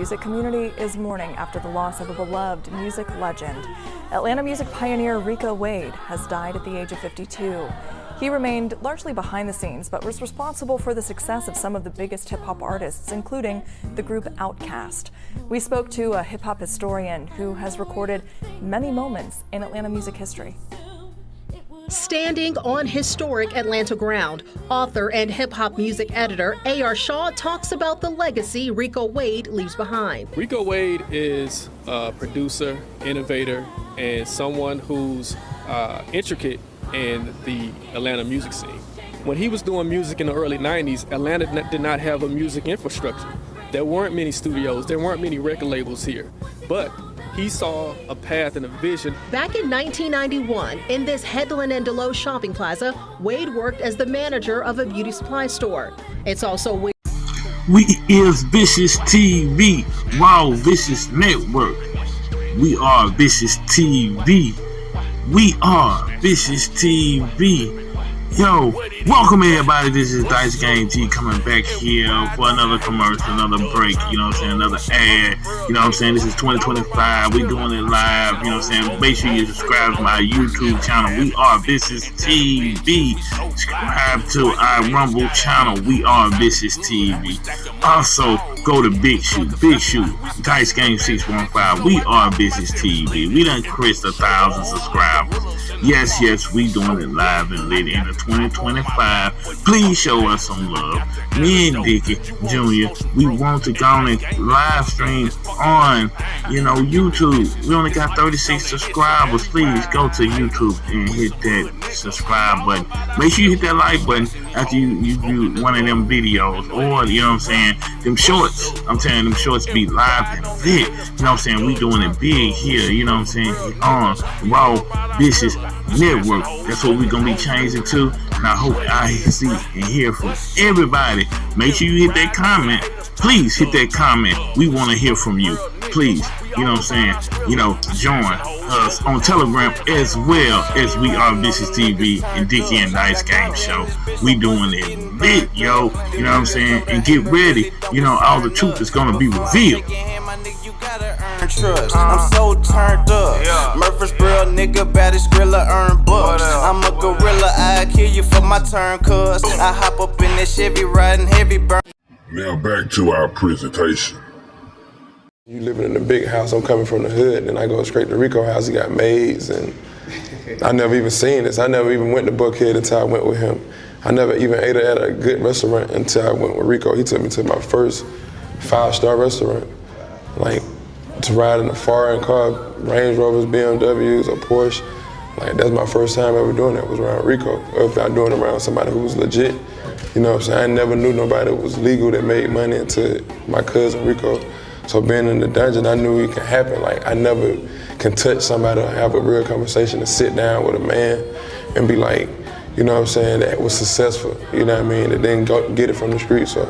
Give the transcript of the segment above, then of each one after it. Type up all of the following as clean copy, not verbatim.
music community is mourning after the loss of a beloved music legend. Atlanta music pioneer Rico has died at the age of 52. He remained largely behind the scenes, but was responsible for the success of some of the biggest hip-hop artists, including the group Outkast. We spoke to a hip-hop historian who has recorded many moments in Atlanta music history. Standing on historic Atlanta ground, author and hip-hop music editor A.R. Shaw talks about the legacy Rico Wade leaves behind. Rico Wade is a producer, innovator, and someone who's intricate in the Atlanta music scene. When he was doing music in the early 90s, Atlanta did not have a music infrastructure. There weren't many studios, there weren't many record labels here, but he saw a path and a vision. Back in 1991, in this Headland and Delos shopping plaza, Wade worked as the manager of a beauty supply store. It's also We is VishusTv, Wow Vicious Network. We are VishusTv. We are VishusTv. Yo, welcome everybody. This is Dice Game G coming back here for another commercial, another break, you know what I'm saying, another ad, you know what I'm saying. This is 2025. We doing it live, you know what I'm saying. Make sure you subscribe to my YouTube channel. We are VishusTv. Subscribe to our Rumble channel. We are VishusTv. Also, go to Big Shoot, Dice Game 615. We are VishusTv. We done crossed 1,000 subscribers. Yes, we doing it live and lit in the 2025. Please show us some love. Me and Dickie Jr., we want to go on and live stream on, YouTube. We only got 36 subscribers. Please go to YouTube and hit that subscribe button. Make sure you hit that like button after you view one of them videos, or, you know what I'm saying, them shorts. I'm telling them shorts be live and lit. You know what I'm saying? We doing it big here, you know what I'm saying, on Raw Vicious Network. That's what we're gonna be changing to, and I hope I see and hear from everybody. Make sure you hit that comment. Please hit that comment. We want to hear from you. Please, you know what I'm saying, join us on Telegram as well as We Are VishusTv and Dickie and Dice Game Show. We doing it big, yo, you know what I'm saying, and get ready, all the truth is gonna be revealed. Trust. I'm so turned up. Murfreesboro nigga, baddest grilla, earn bucks. I'm a gorilla, I kill you for my turn, cuz I hop up in that Chevy riding heavy burn. Now back to our presentation. You living in a big house, I'm coming from the hood, and I go straight to Rico's house. He got maids, and I never even seen this. I never even went to Buckhead until I went with him. I never even ate at a good restaurant until I went with Rico. He took me to my first 5-star restaurant. Like, to ride in a foreign car, Range Rovers, BMWs, or Porsche. Like, that's my first time ever doing that, was around Rico. Or if I'm doing it around somebody who was legit. You know what I'm saying? I never knew nobody that was legal that made money until my cousin Rico. So being in the dungeon, I knew it could happen. Like, I never can touch somebody or have a real conversation to sit down with a man and be like, you know what I'm saying, that was successful, you know what I mean, that didn't go get it from the streets. Or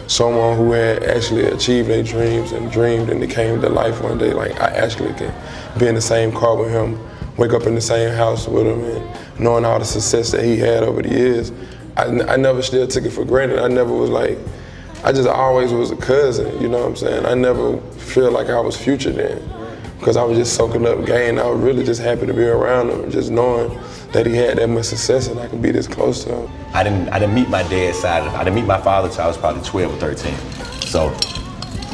someone who had actually achieved their dreams and dreamed and it came to life one day. Like, I actually can be in the same car with him, wake up in the same house with him, and knowing all the success that he had over the years, I never still took it for granted. I never was like, I just always was a cousin, you know what I'm saying? I never feel like I was Future then, because I was just soaking up game. I was really just happy to be around him, just knowing that he had that much success and I could be this close to him. I didn't meet my dad's side of it. I didn't meet my father till I was probably 12 or 13. So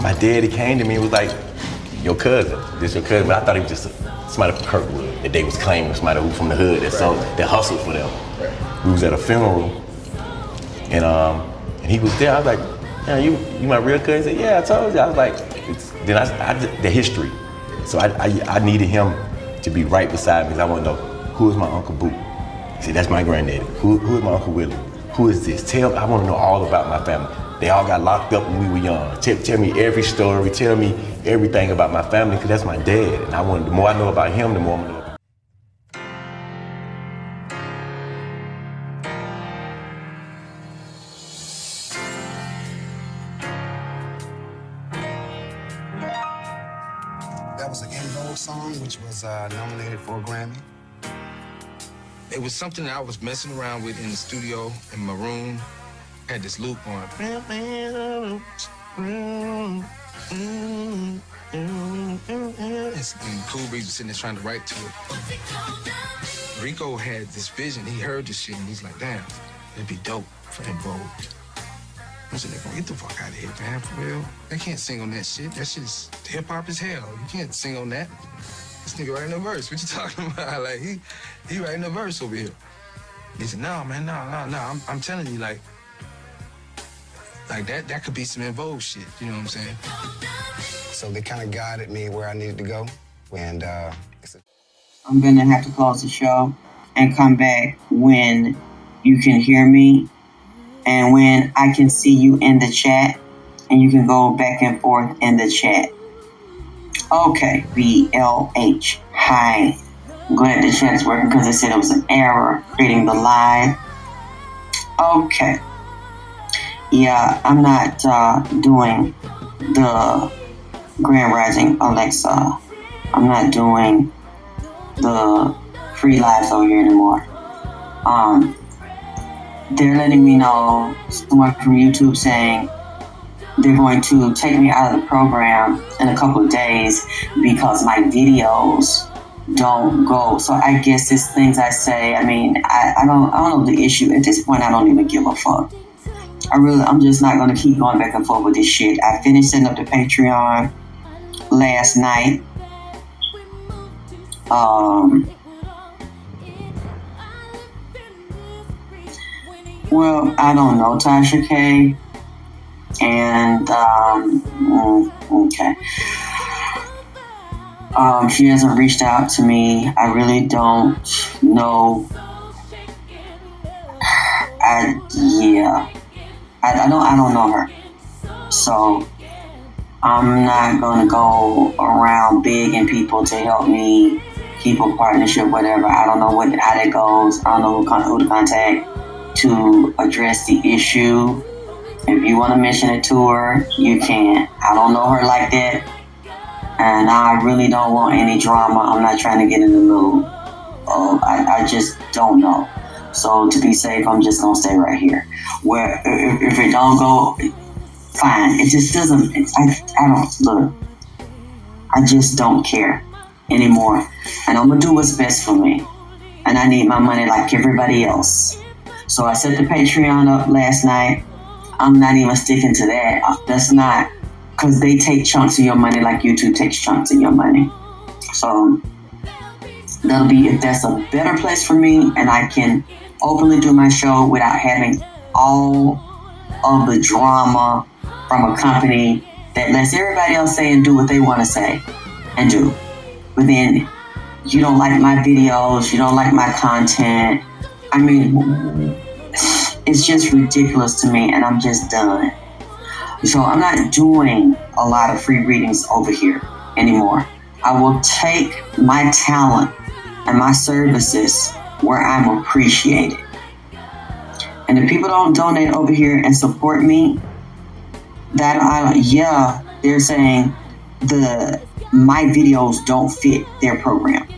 my dad, he came to me and was like, your cousin, this your cousin. But I thought he was just somebody from Kirkwood that they was claiming, somebody who from the hood that hustled for them. We was at a funeral and he was there. I was like, yeah, you my real cousin? He said, yeah, I told you. I was like, then I did the history. So I needed him to be right beside me because I want to know, who is my Uncle Boo? He said, that's my granddaddy. Who is my Uncle Willie? Who is this? I want to know all about my family. They all got locked up when we were young. Tell me every story, tell me everything about my family, because that's my dad. And the more I know about him, the more I'm going to know about him. That was an In Vogue song, which was nominated for a Grammy. It was something that I was messing around with in the studio in my room. Had this loop on. And Cool Breeze was sitting there trying to write to it. Rico had this vision. He heard this shit and he's like, damn, it'd be dope for him, bro. I said, nigga, get the fuck out of here, man, for real. They can't sing on that shit. That shit is hip-hop as hell. You can't sing on that. This nigga writing a verse. What you talking about? Like, he writing a verse over here. He said, no, man, no. I'm telling you, like that could be some in vogue shit. You know what I'm saying? So they kind of guided me where I needed to go. And I'm going to have to close the show and come back when you can hear me and when I can see you in the chat and you can go back and forth in the chat. Okay, BLH. Hi. I'm glad the chat's working because they said it was an error creating the live. Okay. Yeah, I'm not doing the Grand Rising Alexa. I'm not doing the free lives over here anymore. They're letting me know, someone from YouTube saying they're going to take me out of the program in a couple of days because my videos don't go. So I guess it's things I say. I mean, I don't know the issue. At this point, I don't even give a fuck. I'm just not going to keep going back and forth with this shit. I finished setting up the Patreon last night. Well, I don't know Tasha K. And, okay. She hasn't reached out to me. I really don't know. I don't know her. So I'm not gonna go around begging people to help me keep a partnership, whatever. I don't know how that goes. I don't know who to contact to address the issue. If you want to mention it to her, you can. I don't know her like that. And I really don't want any drama. I'm not trying to get in the mood. I just don't know. So to be safe, I'm just going to stay right here. Where if it don't go, fine. It just doesn't, I don't, look. I just don't care anymore. And I'm going to do what's best for me. And I need my money like everybody else. So I set the Patreon up last night. I'm not even sticking to that. That's not, because they take chunks of your money like YouTube takes chunks of your money. So that'll be, if that's a better place for me and I can openly do my show without having all of the drama from a company that lets everybody else say and do what they want to say and do. But then you don't like my videos, you don't like my content. I mean, it's just ridiculous to me, and I'm just done. So I'm not doing a lot of free readings over here anymore. I will take my talent and my services where I'm appreciated. And if people don't donate over here and support me, they're saying my videos don't fit their program.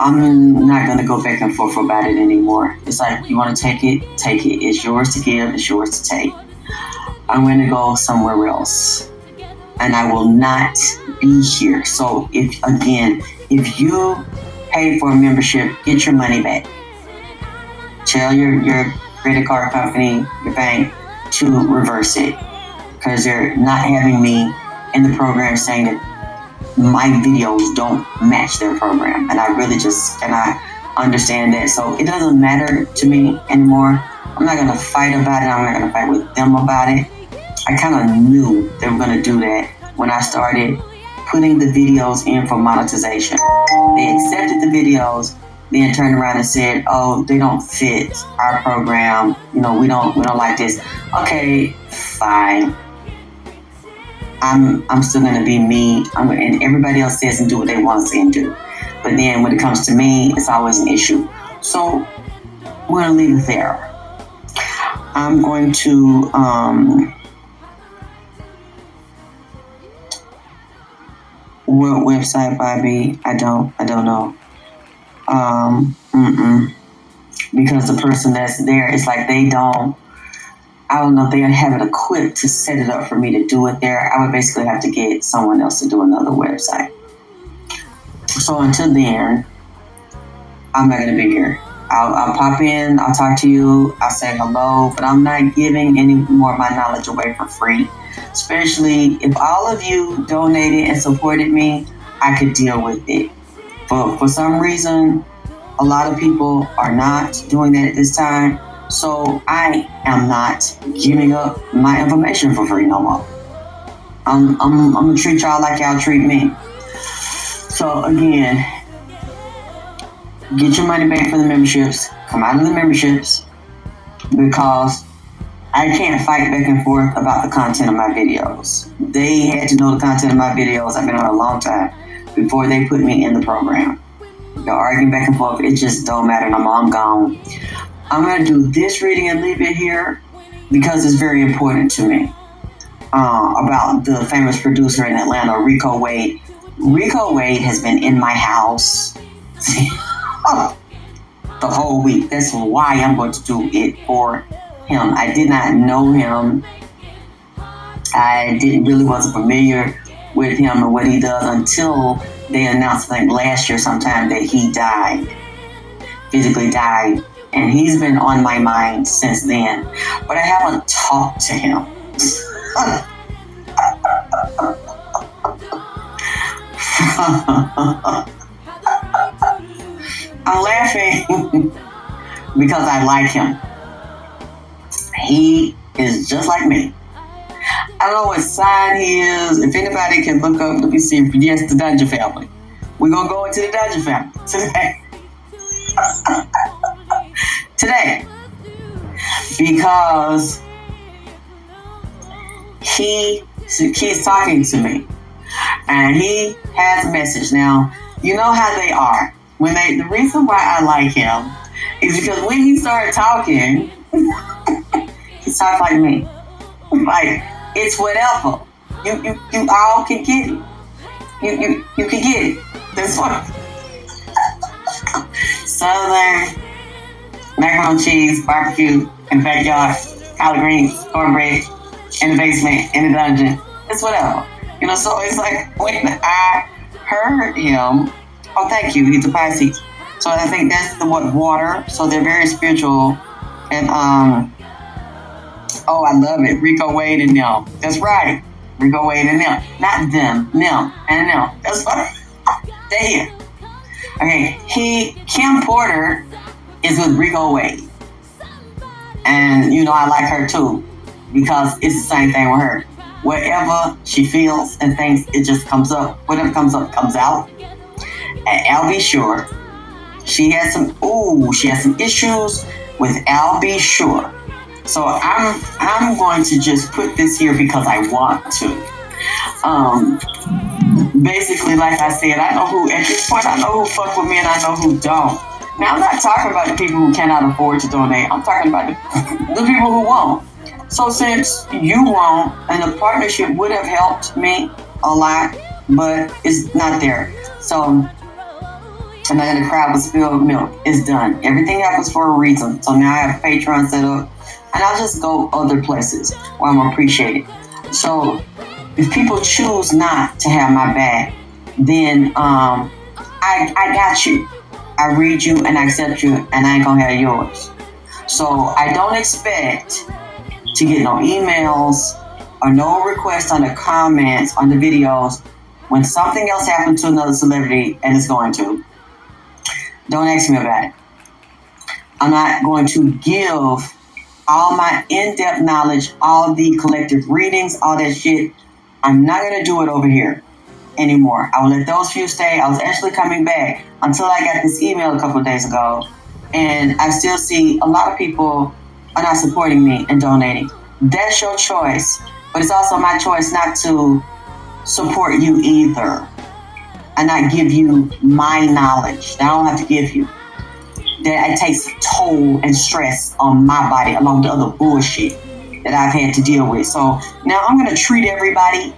I'm not going to go back and forth about it anymore. It's like, you want to take it, take it. It's yours to give, it's yours to take. I'm going to go somewhere else. And I will not be here. So if you pay for a membership, get your money back. Tell your credit card company, your bank, to reverse it. Because they're not having me in the program saying that my videos don't match their program. And I really just cannot understand that. So it doesn't matter to me anymore. I'm not going to fight about it. I'm not going to fight with them about it. I kind of knew they were going to do that when I started putting the videos in for monetization. They accepted the videos, then turned around and said, oh, they don't fit our program. You know, we don't like this. Okay, fine. I'm still going to be me, and everybody else says and do what they want to say and do. But then when it comes to me, it's always an issue. So we're going to leave it there. I'm going to, what website, Bobby? I don't know. Because the person that's there, it's like they don't I don't know if they have it equipped to set it up for me to do it there. I would basically have to get someone else to do another website. So until then, I'm not going to be here. I'll pop in, I'll talk to you, I'll say hello, but I'm not giving any more of my knowledge away for free. Especially if all of you donated and supported me, I could deal with it. But for some reason, a lot of people are not doing that at this time. So I am not giving up my information for free no more. I'm going to treat y'all like y'all treat me. So again, get your money back for the memberships. Come out of the memberships, because I can't fight back and forth about the content of my videos. They had to know the content of my videos. I've been on a long time before they put me in the program. The arguing back and forth, it just don't matter no more. I'm gone. I'm going to do this reading and leave it here because it's very important to me. About the famous producer in Atlanta, Rico Wade. Rico Wade has been in my house the whole week. That's why I'm going to do it for him. I did not know him. I wasn't familiar with him and what he does until they announced, I think last year sometime, that he died, physically died. And he's been on my mind since then. But I haven't talked to him. I'm laughing because I like him. He is just like me. I don't know what sign he is. If anybody can look up, let me see. Yes, the Dungeon family. We're going to go into the Dungeon family today. Today. Because he's talking to me. And he has a message. Now, you know how they are. The reason why I like him is because when he started talking, he talks like me. Like, it's whatever. You all can get it. You can get it. That's what. Southern macaroni and cheese, barbecue, in the backyard, collard greens, cornbread, in the basement, in the dungeon. It's whatever. So it's like when I heard him, oh, thank you, he's a Pisces. So I think that's the water. So they're very spiritual. And, oh, I love it. Rico Wade and them. That's right. Rico Wade and them. Not them, and them. That's what they're here. Okay, Kim Porter is with Rico Wade. And, I like her too, because it's the same thing with her. Wherever she feels and thinks, it just comes up. Whatever comes up, comes out. And I'll be sure. She has some issues with I'll be sure. So I'm going to just put this here because I want to. Basically, like I said, at this point, I know who fuck with me and I know who don't. Now, I'm not talking about the people who cannot afford to donate. I'm talking about the people who won't. So since you won't, and the partnership would have helped me a lot, but it's not there. So I'm not going to cry with spilled milk. It's done. Everything happens for a reason. So now I have Patreon set up, and I'll just go other places where I'm appreciated. So if people choose not to have my back, then I got you. I read you and I accept you, and I ain't going to have yours. So I don't expect to get no emails or no requests on the comments on the videos when something else happens to another celebrity, and it's going to. Don't ask me about it. I'm not going to give all my in-depth knowledge, all the collective readings, all that shit. I'm not going to do it over here anymore. I will let those few stay. I was actually coming back until I got this email a couple of days ago, and I still see a lot of people are not supporting me and donating. That's your choice, but it's also my choice not to support you either and not give you my knowledge that I don't have to give you. That it takes toll and stress on my body along with other bullshit that I've had to deal with. So now I'm going to treat everybody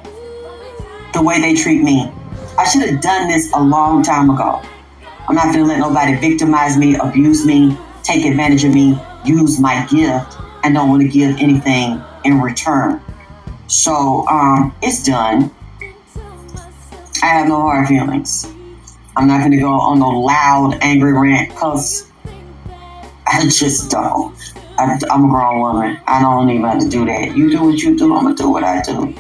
the way they treat me. I should have done this a long time ago. I'm not going to let nobody victimize me, abuse me, take advantage of me, use my gift and don't want to give anything in return. So it's done. I have no hard feelings. I'm not going to go on no loud, angry rant because I just don't. I'm a grown woman. I don't even have to do that. You do what you do, I'm going to do what I do.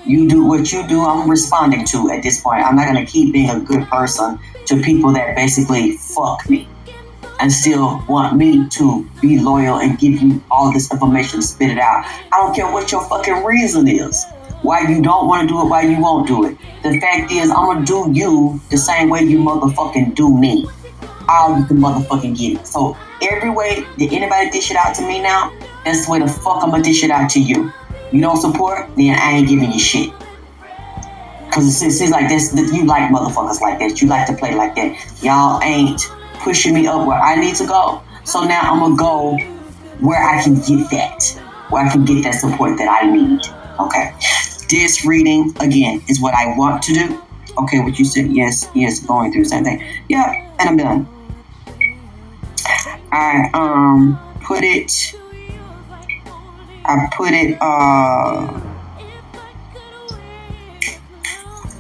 You do what you do, I'm responding to at this point. I'm not going to keep being a good person to people that basically fuck me and still want me to be loyal and give you all this information to spit it out. I don't care what your fucking reason is. Why you don't want to do it, why you won't do it. The fact is, I'm going to do you the same way you motherfucking do me. All you can motherfucking get it. So every way that anybody dish it out to me now, that's the way the fuck I'm going to dish it out to you. You don't support, then I ain't giving you shit. Because it seems like this, you like motherfuckers like that. You like to play like that. Y'all ain't pushing me up where I need to go. So now I'm going to go where I can get that. Where I can get that support that I need. Okay. This reading, again, is what I want to do. Okay, what you said, yes, going through the same thing. Yeah, and I'm done. I put it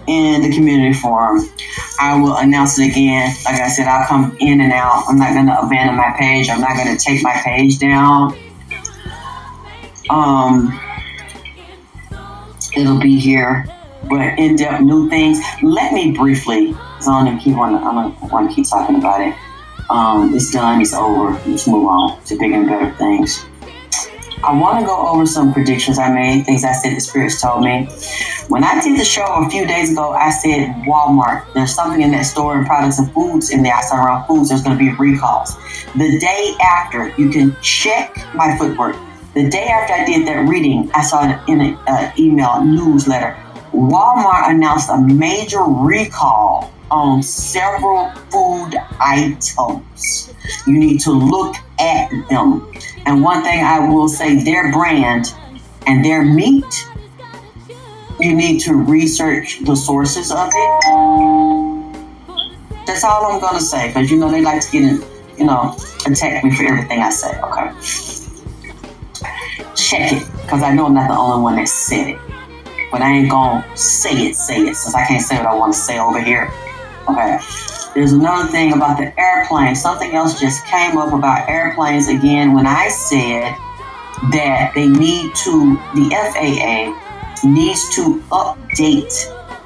in the community forum. I will announce it again. Like I said, I'll come in and out. I'm not going to abandon my page. I'm not going to take my page down. It'll be here, but in-depth new things. Let me briefly, because I don't want to keep talking about it. It's done. It's over. Let's move on to bigger and better things. I want to go over some predictions I made, things I said the spirits told me. When I did the show a few days ago, I said Walmart. There's something in that store and products and foods in there. I saw around foods, there's going to be recalls. The day after, you can check my footwork. The day after I did that reading, I saw it in an email newsletter. Walmart announced a major recall on several food items. You need to look at them. And one thing I will say, their brand and their meat, you need to research the sources of it. That's all I'm going to say, because they like to get in, attack me for everything I say. Okay. Check it, because I know I'm not the only one that said it. But I ain't going to say it, since I can't say what I want to say over here. Okay. There's another thing about the airplanes. Something else just came up about airplanes again when I said that the FAA needs to update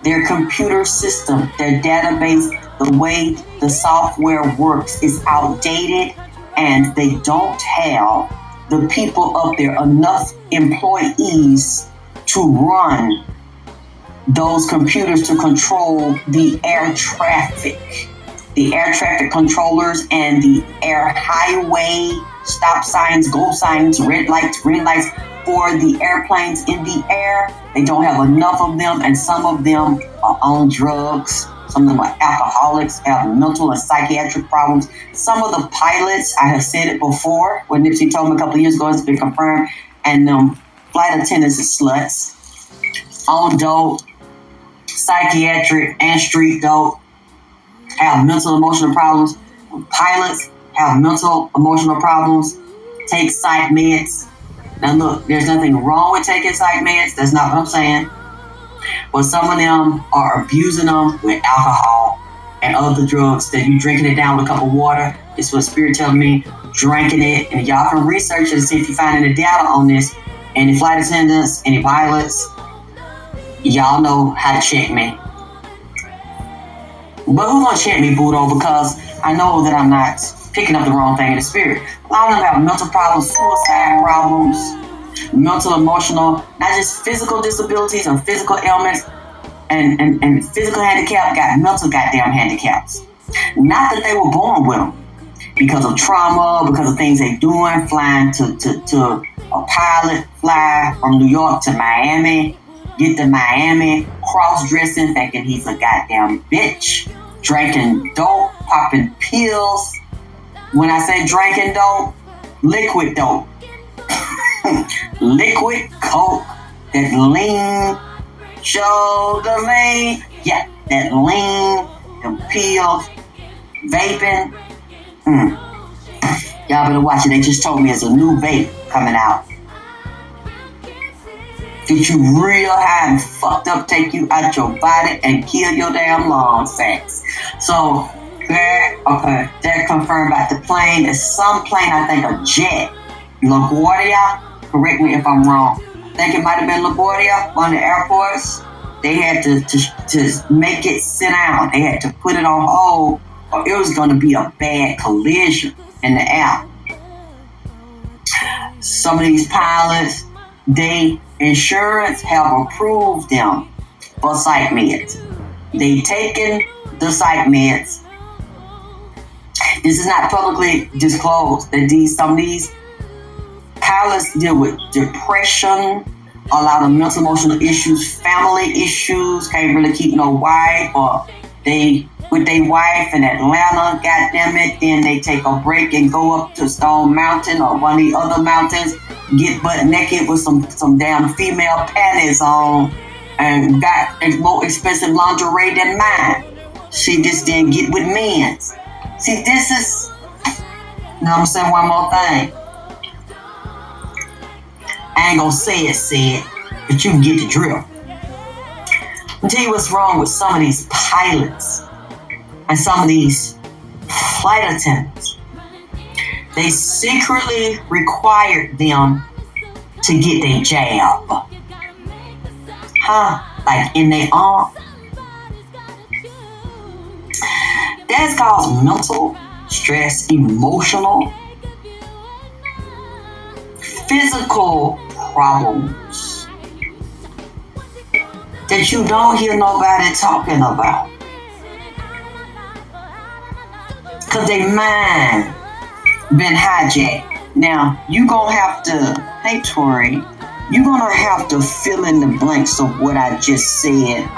their computer system, their database. The way the software works is outdated, and they don't have the people up there, enough employees to run those computers to control the air traffic. The air traffic controllers and the air highway stop signs, go signs, red lights, green lights for the airplanes in the air. They don't have enough of them, and some of them are on drugs. Some of them are alcoholics, have mental and psychiatric problems. Some of the pilots, I have said it before, when Nipsey told me a couple of years ago, it's been confirmed, and flight attendants are sluts, on dope, psychiatric and street dope, have mental emotional problems. Pilots have mental emotional problems, take psych meds. Now look, there's nothing wrong with taking psych meds. That's not what I'm saying. But some of them are abusing them with alcohol and other drugs that you drinking it down with a cup of water. It's what Spirit telling me, drinking it. And y'all can research it and see if you find any data on this. Any flight attendants, any pilots, y'all know how to check me. But who's gonna check me, Budo? Because I know that I'm not picking up the wrong thing in the spirit. A lot of them have mental problems, suicide problems, mental, emotional, not just physical disabilities or physical ailments, and physical handicap got mental goddamn handicaps. Not that they were born with them. Because of trauma, because of things they're doing, flying to a pilot, fly from New York to Miami, get to Miami, cross-dressing, thinking he's a goddamn bitch, drinking dope, popping pills. When I say drinking dope, liquid dope. Liquid coke, that lean, shoulder lean. Yeah, that lean, the pills, vaping. Y'all better watch it. They just told me it's a new vape coming out. Get you real high and fucked up, take you out your body and kill your damn lungs fast. So, they're confirmed about the plane. It's some plane, I think a jet. LaGuardia, correct me if I'm wrong. I think it might have been LaGuardia, one of the airports. They had to make it sit down. They had to put it on hold, or it was going to be a bad collision in the air. Some of these pilots, they insurance have approved them for psych meds. They taken the psych meds. This is not publicly disclosed that some of these pilots deal with depression, a lot of mental emotional issues, family issues, can't really keep no wife, or they with their wife in Atlanta, goddamn it, then they take a break and go up to Stone Mountain or one of the other mountains, get butt naked with some damn female panties on, and got more expensive lingerie than mine. She just didn't get with men's. See, this is, you know what I'm saying, one more thing. I ain't gonna say it, but you can get the drill. I'll tell you what's wrong with some of these pilots and some of these flight attendants. They secretly required them to get their jab. Like in their arm. That's caused mental stress, emotional, physical problems that you don't hear nobody talking about. Because they mind been hijacked. Now, you gonna have to, hey Tori, you gonna have to fill in the blanks of what I just said,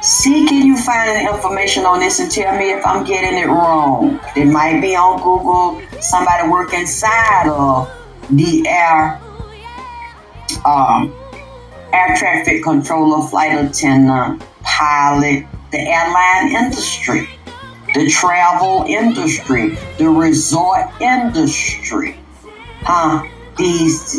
See, can you find any information on this and tell me if I'm getting it wrong? It might be on Google, somebody working inside of the air traffic controller, flight attendant, pilot, the airline industry, the travel industry, the resort industry. It's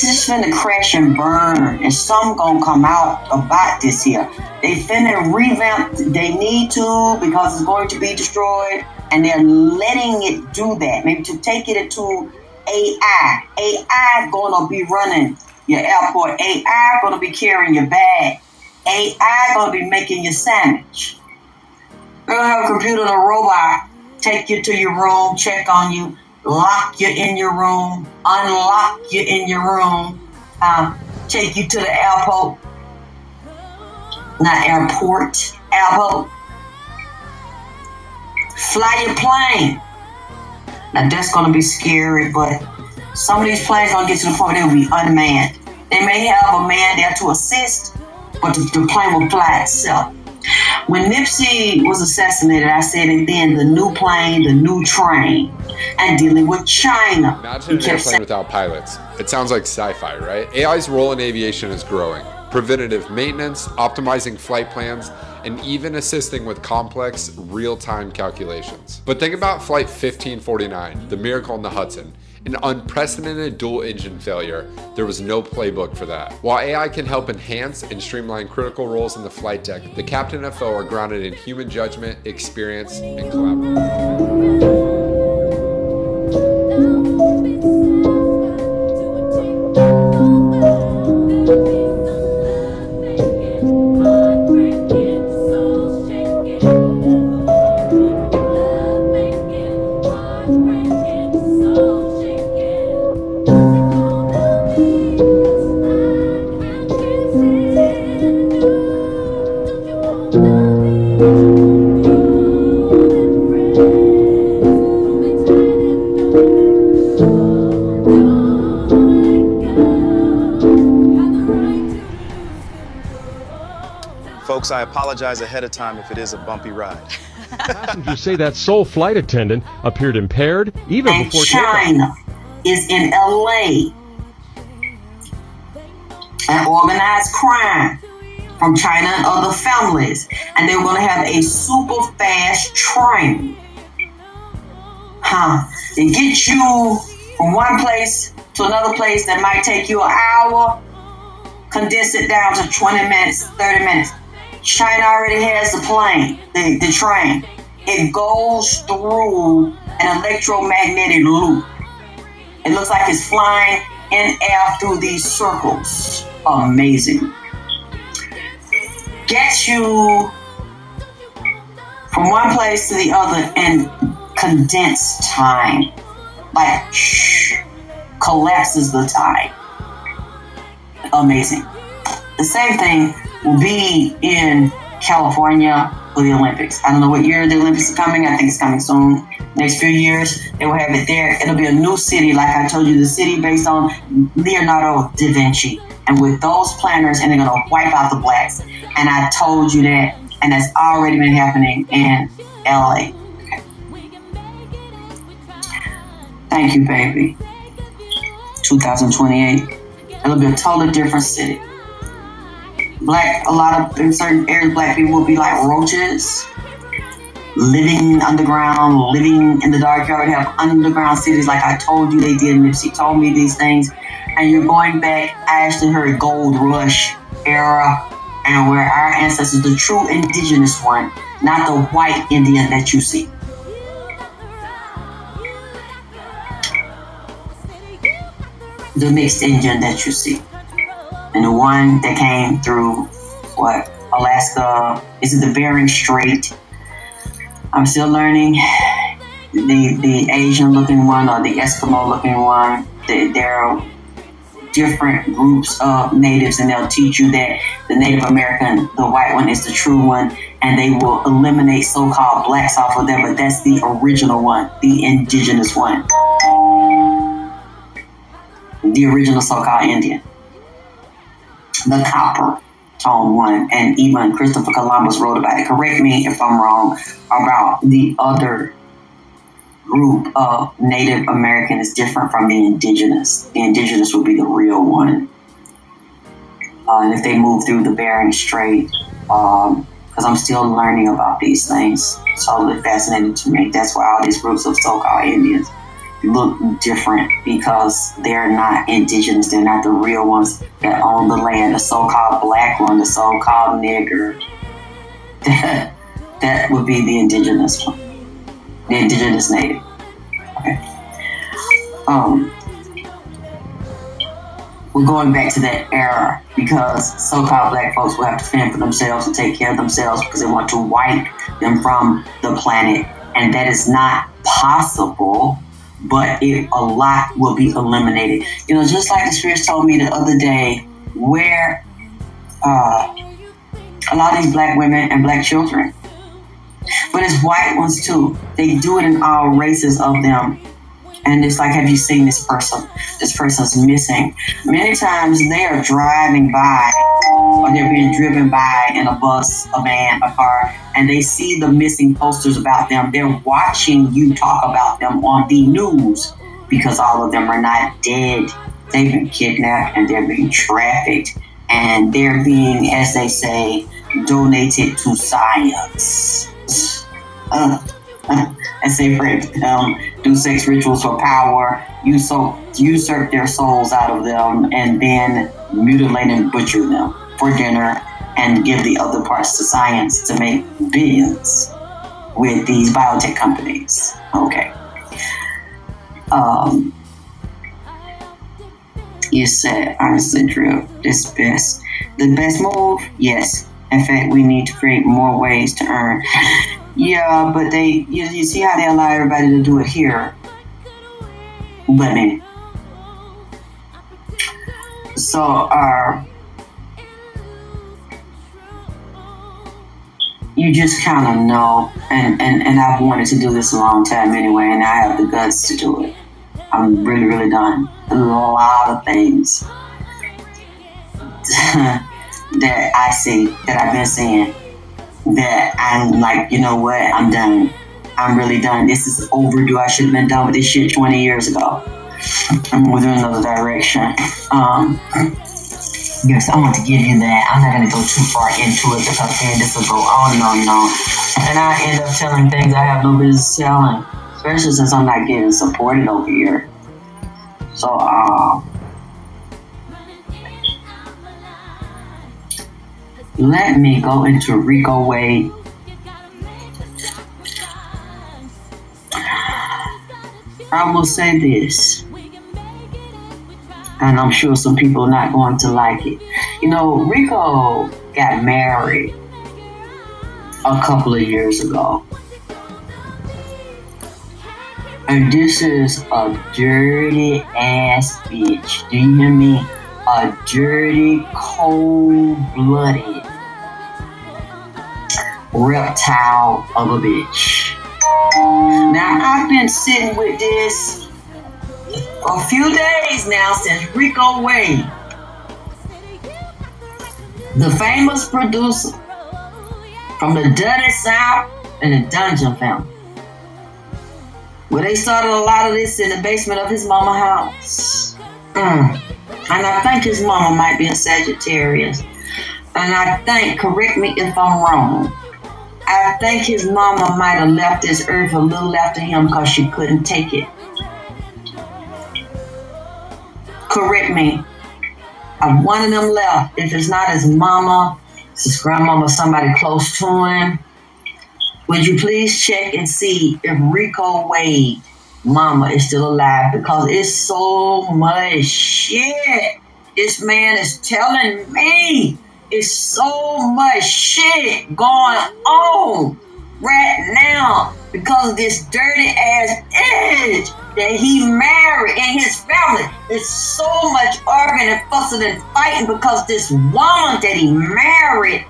just finna crash and burn, and some gonna come out about this here. They finna revamp, they need to, because it's going to be destroyed, and they're letting it do that. Maybe to take it into AI. AI gonna be running your airport. AI gonna be carrying your bag. AI gonna be making your sandwich. We're gonna have a computer and a robot take you to your room, check on you, lock you in your room, unlock you in your room, take you to the airport. Not airport, airport. Fly your plane. Now that's gonna be scary, but some of these planes gonna get to the point where they'll be unmanned. They may have a man there to assist, but the plane will fly itself. When Nipsey was assassinated, I said it then, the new plane, the new train, and dealing with China. Imagine an airplane without pilots. It sounds like sci-fi, right? AI's role in aviation is growing. Preventative maintenance, optimizing flight plans, and even assisting with complex real-time calculations. But think about Flight 1549, the miracle in the Hudson. An unprecedented dual-engine failure. There was no playbook for that. While AI can help enhance and streamline critical roles in the flight deck, the captain and FO are grounded in human judgment, experience, and collaboration. Folks, I apologize ahead of time if it is a bumpy ride. Passengers say that sole flight attendant appeared impaired even and before China is in LA. An organized crime from China and other families. And they were going to have a super fast train It gets you from one place to another place that might take you an hour, condense it down to 20 minutes, 30 minutes. China already has the plane, the train. It goes through an electromagnetic loop. It looks like it's flying in air through these circles. Amazing. Gets you from one place to the other in condensed time. Like, collapses the time. Amazing. The same thing will be in California for the Olympics. I don't know what year the Olympics are coming. I think it's coming soon. Next few years, they will have it there. It'll be a new city, like I told you, the city based on Leonardo da Vinci. And with those planners, and they're going to wipe out the blacks. And I told you that, and that's already been happening in LA. Okay. Thank you, baby. 2028. It'll be a totally different city. Black, a lot of, in certain areas, black people will be like roaches, living underground, living in the dark. You already have underground cities like I told you they did. Nipsey told me these things. And you're going back, I actually heard Gold Rush era, and where our ancestors, the true indigenous one, not the white Indian that you see. The mixed Indian that you see. And the one that came through, Alaska, is it the Bering Strait? I'm still learning. The Asian looking one or the Eskimo looking one. There are different groups of natives, and they'll teach you that the Native American, the white one, is the true one, and they will eliminate so-called blacks off of there, but that's the original one, the indigenous one. The original so-called Indian. The copper tone one, and even Christopher Columbus wrote about it. Correct me if I'm wrong about the other group of Native American is different from the indigenous. The indigenous would be the real one. And if they move through the Bering Strait, because I'm still learning about these things, it's totally fascinating to me. That's why all these groups of so-called Indians look different, because they're not indigenous. They're not the real ones that own the land. The so-called black one, the so-called nigger, that would be the indigenous one, the indigenous native. Okay. We're going back to that era because so-called black folks will have to fend for themselves and take care of themselves because they want to wipe them from the planet, and that is not possible. But a lot will be eliminated. You know, just like the spirits told me the other day, where a lot of these black women and black children, but it's white ones too. They do it in all races of them. And it's like, have you seen this person? This person's missing. Many times they are driving by, or they're being driven by in a bus, a van, a car, and they see the missing posters about them. They're watching you talk about them on the news because all of them are not dead. They've been kidnapped and they're being trafficked, and they're being, as they say, donated to science. As they rape them, do sex rituals for power, usurp their souls out of them, and then mutilate and butcher them for dinner, and give the other parts to science to make billions with these biotech companies. Okay. You said, honestly, Drew, this best. The best move? Yes. In fact, we need to create more ways to earn. Yeah, but you see how they allow everybody to do it here. But maybe. So, you just kind of know, and I've wanted to do this a long time anyway, and I have the guts to do it. I'm really, really done a lot of things that I see, that I've been seeing, that I'm like, you know what, I'm done. I'm really done. This is overdue. I should have been done with this shit 20 years ago. I'm moving in another direction. Yes, I want to give you that. I'm not going to go too far into it because then this will go on and on and on. And I end up telling things I have no business telling. especially since I'm not getting supported over here. So, let me go into Rico Wade. I will say this, and I'm sure some people are not going to like it. You know, Rico got married a couple of years ago. And this is a dirty ass bitch. Do you hear me? A dirty, cold-blooded reptile of a bitch. Now, I've been sitting with this for a few days now since Rico Wade, the famous producer from the Dirty South and the Dungeon family, where they started a lot of this in the basement of his mama's house. And I think his mama might be a Sagittarius. And I think, correct me if I'm wrong, I think his mama might have left this earth a little after him because she couldn't take it. Correct me. One of them left. If it's not his mama, it's his grandmama, somebody close to him. Would you please check and see if Rico Wade mama is still alive? Because it's so much shit this man is telling me. It's so much shit going on right now because of this dirty ass edge that he married and his family. It's so much arguing and fussing and fighting because this woman that he married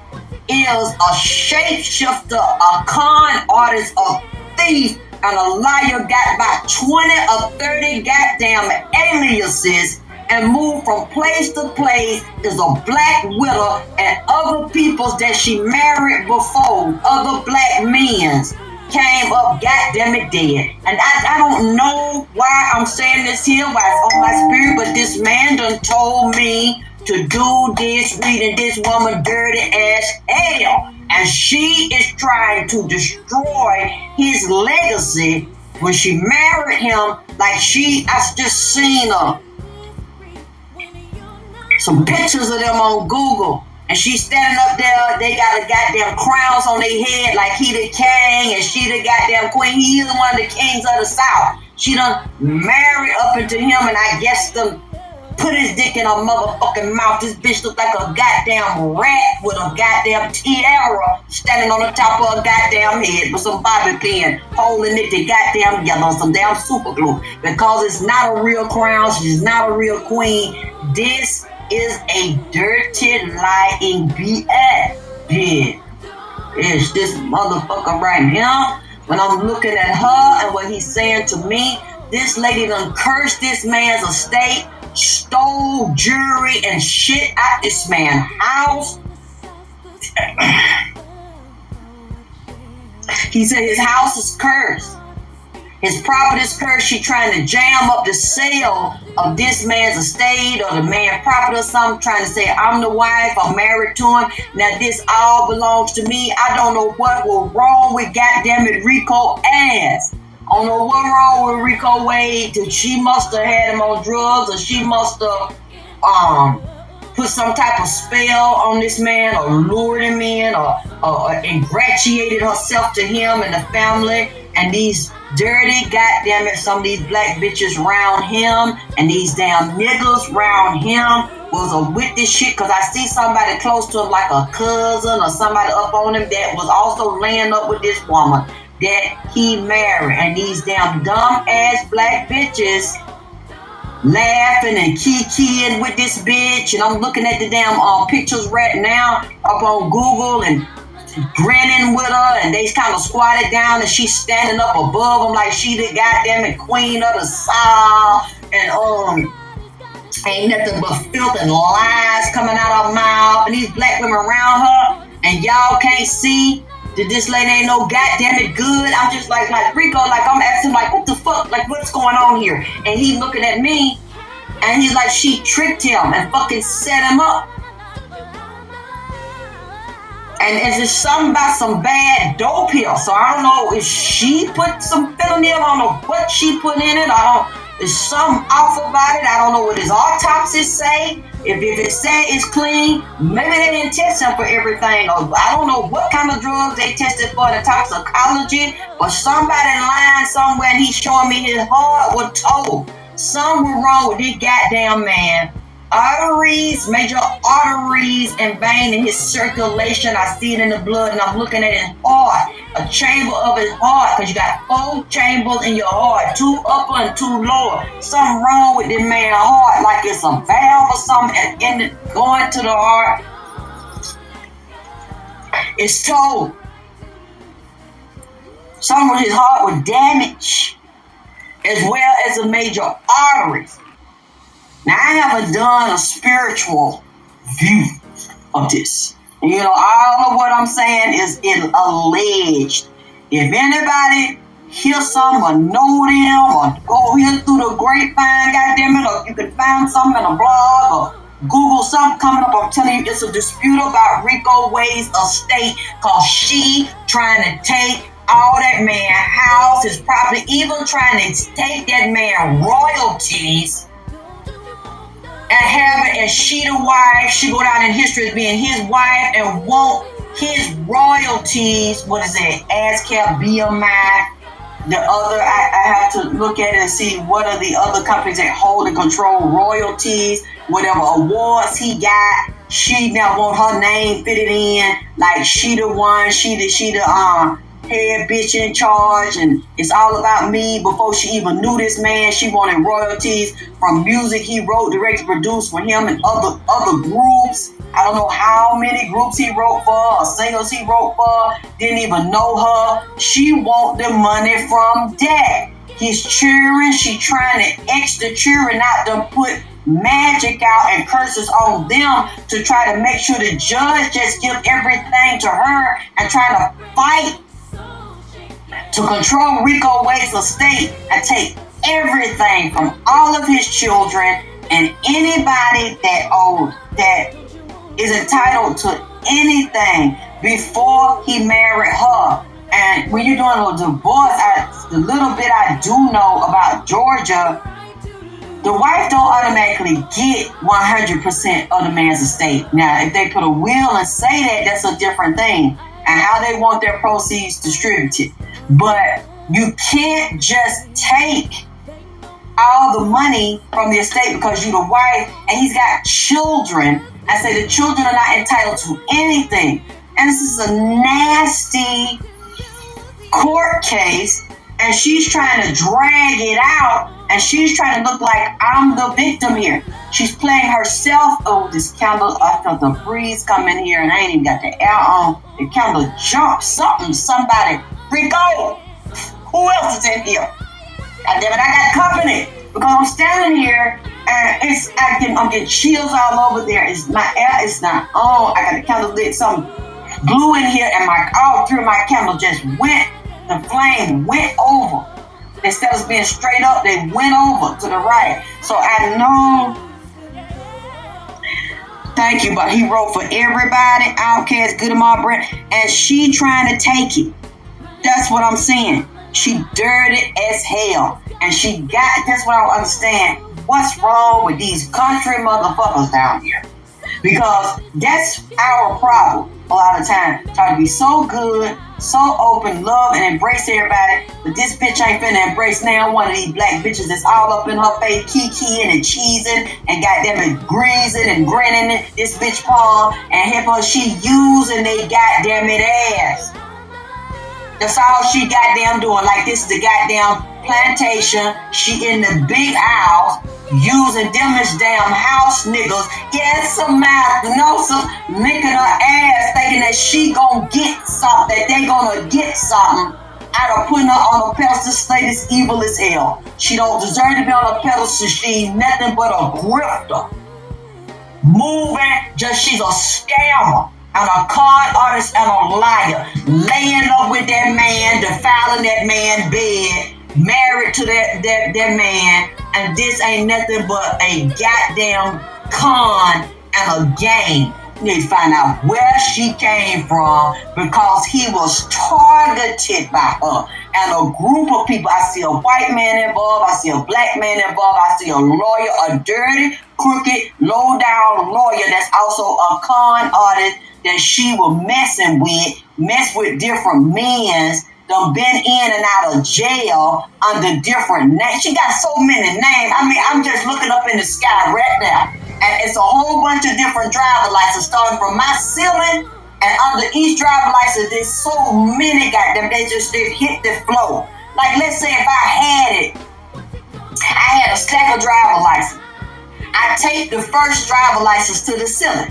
is a shapeshifter, a con artist, a thief, and a liar. Got about 20 or 30 goddamn aliases and moved from place to place. Is a black widow and other peoples that she married before, other black men's, came up goddamn it dead. And I don't know why I'm saying this here, why it's on my spirit, but this man done told me to do this, reading this woman dirty ass hell. And she is trying to destroy his legacy when she married him. Like I just seen some pictures of them on Google. And she's standing up there, they got a goddamn crowns on their head like he the king and she the goddamn queen. He is one of the kings of the South. She done married up into him and I guess them put his dick in her motherfucking mouth. This bitch look like a goddamn rat with a goddamn tiara standing on the top of a goddamn head with some bobby pin holding it to goddamn yellow, some damn super glue. Because it's not a real crown, she's not a real queen. This is a dirty, lying BS. Yeah. It's this motherfucker right here. When I'm looking at her and what he's saying to me, this lady done cursed this man's estate, stole jewelry and shit out this man's house. He said his house is cursed. His property is cursed. She trying to jam up the sale of this man's estate or the man's property or something, trying to say, I'm the wife, I'm married to him. Now this all belongs to me. I don't know what was wrong with goddamn it Rico ass. I don't know what wrong with Rico Wade. She must have had him on drugs or she must have put some type of spell on this man or lured him in or ingratiated herself to him and the family. And these dirty, goddamn it, some of these black bitches round him and these damn niggas round him was with this shit. Cause I see somebody close to him like a cousin or somebody up on him that was also laying up with this woman that he married. And these damn dumb ass black bitches laughing and kikiing with this bitch. And I'm looking at the damn pictures right now up on Google and grinning with her, and they kind of squatted down and she's standing up above them like she the goddamn queen of the South. And ain't nothing but filth and lies coming out her mouth, and these black women around her, and y'all can't see that this lady ain't no goddamn it good. I'm just like Rico, like I'm asking like what the fuck, like what's going on here? And he looking at me and he's like she tricked him and fucking set him up. And it's just something about some bad dope here. So I don't know if she put some fentanyl, I don't know what she put in it. There's something off about it. I don't know what his autopsies say. If it said it's clean, maybe they didn't test him for everything. Or I don't know what kind of drugs they tested for the toxicology. But somebody lying somewhere and he's showing me his heart was told. Something was wrong with this goddamn man. Arteries, major arteries and vein in his circulation. I see it in the blood, and I'm looking at his heart, a chamber of his heart, because you got 4 chambers in your heart, 2 upper and 2 lower. Something wrong with this man's heart, like it's a valve or something going to the heart. It's told some of his heart was damaged, as well as the major arteries. Now, I haven't done a spiritual view of this. You know, all of what I'm saying is alleged. If anybody hear something or know them or go here through the grapevine, goddammit, or you can find something in a blog or Google something coming up, I'm telling you, it's a dispute about Rico Wade's estate because she trying to take all that man's house, his property, even trying to take that man royalties and have it as she the wife. She go down in history as being his wife and want his royalties. What is it? ASCAP, BMI, the other. I have to look at it and see what are the other companies that hold and control royalties. Whatever awards he got, she now want her name fitted in. Like she the one, she the head bitch in charge, and it's all about me. Before she even knew this man, she wanted royalties from music he wrote, directed, produced for him and other groups. I don't know how many groups he wrote for or singles he wrote for. Didn't even know her. She want the money from that. He's cheering. She trying to X the cheering out to put magic out and curses on them to try to make sure the judge just give everything to her and trying to fight to control Rico Wade's estate and take everything from all of his children and anybody that is entitled to anything before he married her. And when you're doing a divorce, the little bit I do know about Georgia, the wife don't automatically get 100% of the man's estate. Now, if they put a will and say that, that's a different thing, and how they want their proceeds distributed. But you can't just take all the money from the estate because you're the wife and he's got children. I say the children are not entitled to anything. And this is a nasty court case, and she's trying to drag it out, and she's trying to look like I'm the victim here. She's playing herself. Oh, this candle, I felt the breeze come in here, and I ain't even got the air on. The candle jumped. Somebody. Rico, who else is in here? God damn it, I got company. Because I'm standing here, and it's acting, I'm getting chills all over there. My air is not on. I got a candle lit, some glue in here, and all 3 of my candles just went. The flame went over. Instead of being straight up, they went over to the right. So I know. Thank you, but he wrote for everybody, Outkast, Good and Mob Brand, and she trying to take it. That's what I'm saying. She dirty as hell. And that's what I don't understand. What's wrong with these country motherfuckers down here? Because that's our problem a lot of times. Try to be so good, so open, love, and embrace everybody. But this bitch ain't finna embrace now one of these black bitches that's all up in her face, kikiing and cheesing and goddamn it greasing and grinning this bitch palm and hip her, she using they goddamn it ass. That's all she goddamn doing. Like this is the goddamn plantation. She in the big house using them as damn house niggas. Yes, some licking her ass thinking that she gonna get something, that they gonna get something out of putting her on a pedestal. Slate is evil as hell. She don't deserve to be on a pedestal. She's nothing but a grifter. Moving, she's a scammer. And a con artist and a liar, laying up with that man, defiling that man's bed, married to that man, and this ain't nothing but a goddamn con and a game. Need to find out where she came from because he was targeted by her. And a group of people, I see a white man involved, I see a black man involved, I see a lawyer, a dirty, crooked, low-down lawyer that's also a con artist that she was mess with different men, done been in and out of jail under different names. She got so many names. I mean, I'm just looking up in the sky right now. And it's a whole bunch of different driver licenses starting from my ceiling, and under each driver license, there's so many goddamn, they hit the flow. Like, let's say if I had a stack of driver license. I take the first driver license to the ceiling.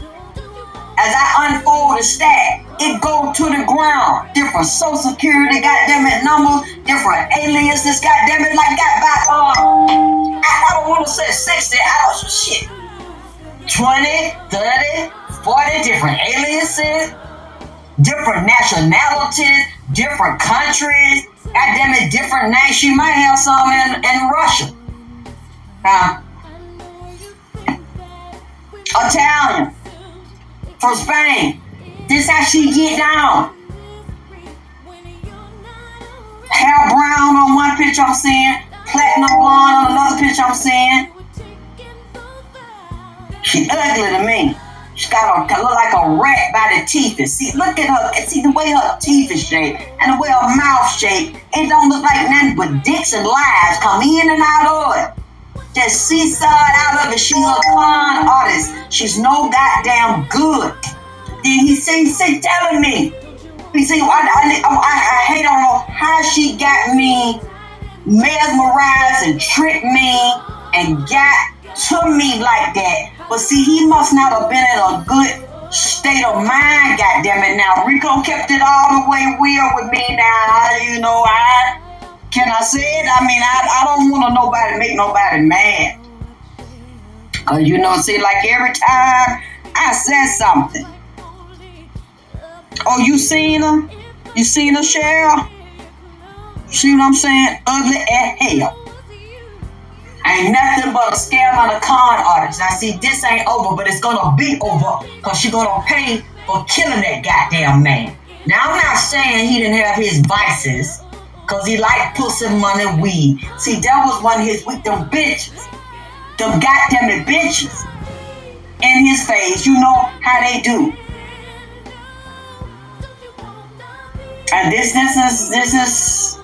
As I unfold the stack, it go to the ground. Different social security, goddammit, numbers, different aliases, goddammit, like I don't want to say 60, 20, 30, 40 different aliases, different nationalities, different countries, goddammit, different names. She might have some in Russia. Italian. From Spain. This how she get down. Hair brown on one picture I'm seeing. Platinum blonde on another picture I'm seeing. She ugly to me. She look like a rat by the teeth. See, look at her. See the way her teeth is shaped and the way her mouth shaped. It don't look like nothing but dicks and lies come in and out of it. Just seesaw out of it. She's a con artist. She's no goddamn good. Then he telling me. He said, I hate on her how she got me mesmerized and tricked me and got to me like that. But see, he must not have been in a good state of mind, goddammit. Now, Rico kept it all the way real with me now. You know, can I say it? I mean, I don't want to make nobody mad. Cause you know, see, like every time I said something. Oh, you seen her? You seen her, Cheryl? See what I'm saying? Ugly as hell. Ain't nothing but a scam on a con artist. Now see, this ain't over, but it's gonna be over because she gonna pay for killing that goddamn man. Now I'm not saying he didn't have his vices, cause he liked pussy, money, weed. See, that was one of his with them bitches. Them goddamn bitches. In his face, you know how they do. And this is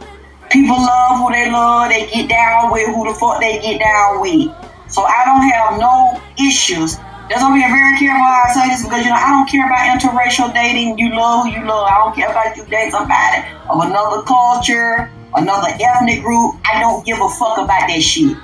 people love who they love, they get down with who the fuck they get down with. So I don't have no issues. That's why I'm being very careful how I say this, because you know I don't care about interracial dating. You love who you love. I don't care about you dating somebody of another culture, another ethnic group. I don't give a fuck about that shit.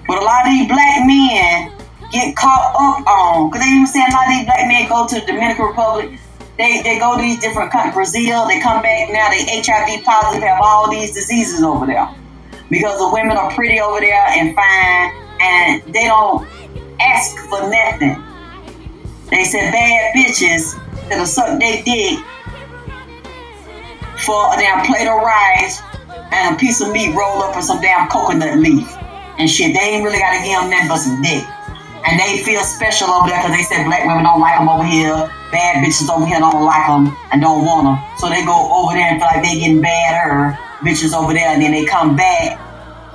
But a lot of these black men get caught up on, because they even saying a lot of these black men go to the Dominican Republic. They go to these different countries, Brazil, they come back now, they HIV positive, have all these diseases over there. Because the women are pretty over there and fine, and they don't ask for nothing. They said bad bitches that'll suck their dick for a damn plate of rice and a piece of meat rolled up in some damn coconut leaf. And shit, they ain't really gotta give them nothing but some dick. And they feel special over there because they said black women don't like them over here. Bad bitches over here don't like them and don't want them. So they go over there and feel like they getting badder bitches over there. And then they come back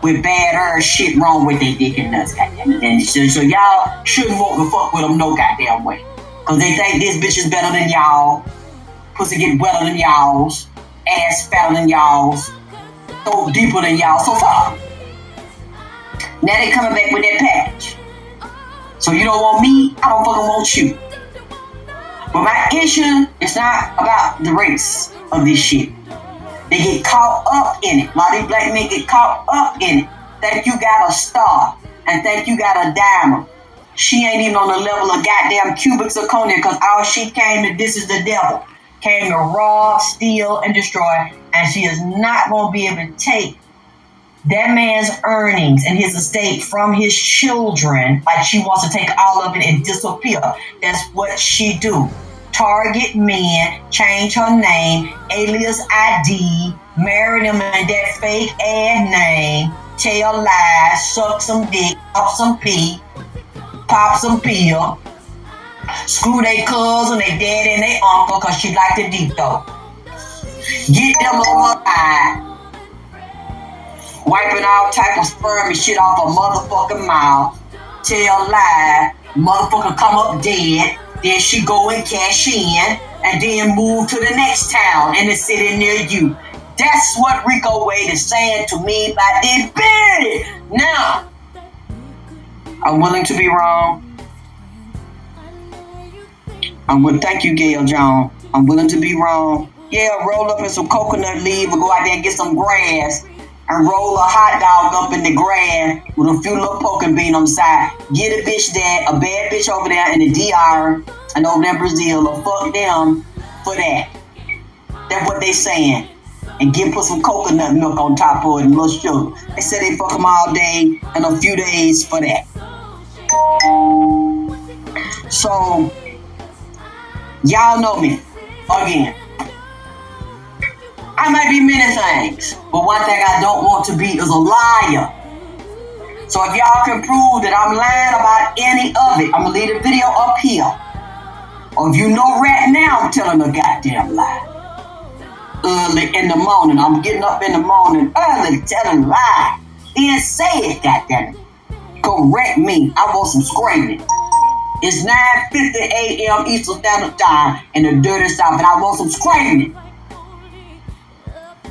with badder shit wrong with their dick and nuts, goddamn. And so y'all shouldn't want to fuck with them no goddamn way. Because they think this bitch is better than y'all. Pussy get wetter than y'all's. Ass fatter than y'all's. Go deeper than y'all. So fuck. Now they coming back with that package. So you don't want me, I don't fucking want you. But my issue is not about the race of this shit. They get caught up in it. A lot of these black men get caught up in it. Think you got a star and think you got a diamond. She ain't even on the level of goddamn cubic zirconia because all she came to, this is the devil. Came to rob, steal, and destroy. And she is not going to be able to take that man's earnings and his estate from his children, like she wants to take all of it and disappear. That's what she do. Target men, change her name, alias ID, marry them in that fake ass name, tell lies, suck some dick, pop some pee, pop some pill, Screw they cousin, they daddy, and they uncle, cause she like the deep throat. Get them on her eye. Wiping all type of sperm and shit off a motherfucking mouth. Tell lie. Motherfucker come up dead. Then she go and cash in. And then move to the next town in the city near you. That's what Rico Wade is saying to me by this bitch. Now, I'm willing to be wrong. Thank you, Gail John. I'm willing to be wrong. Yeah, roll up in some coconut leaf or go out there and get some grass and roll a hot dog up in the grass with a few little poking bean on the side. Get a bitch that, a bad bitch over there in the DR and over there in Brazil, or fuck them for that. That's what they saying. And put some coconut milk on top of it and little sugar. They said they fuck them all day and a few days for that. So, y'all know me. Again, I might be many things, but one thing I don't want to be is a liar. So if y'all can prove that I'm lying about any of it, I'm gonna leave the video up here. Or if you know right now I'm telling a goddamn lie. Early in the morning, I'm getting up in the morning early telling a lie. Then say it, goddamn it. Correct me. I want some screaming. It's 9:50 a.m. Eastern Standard Time in the dirty South, and I want some screaming.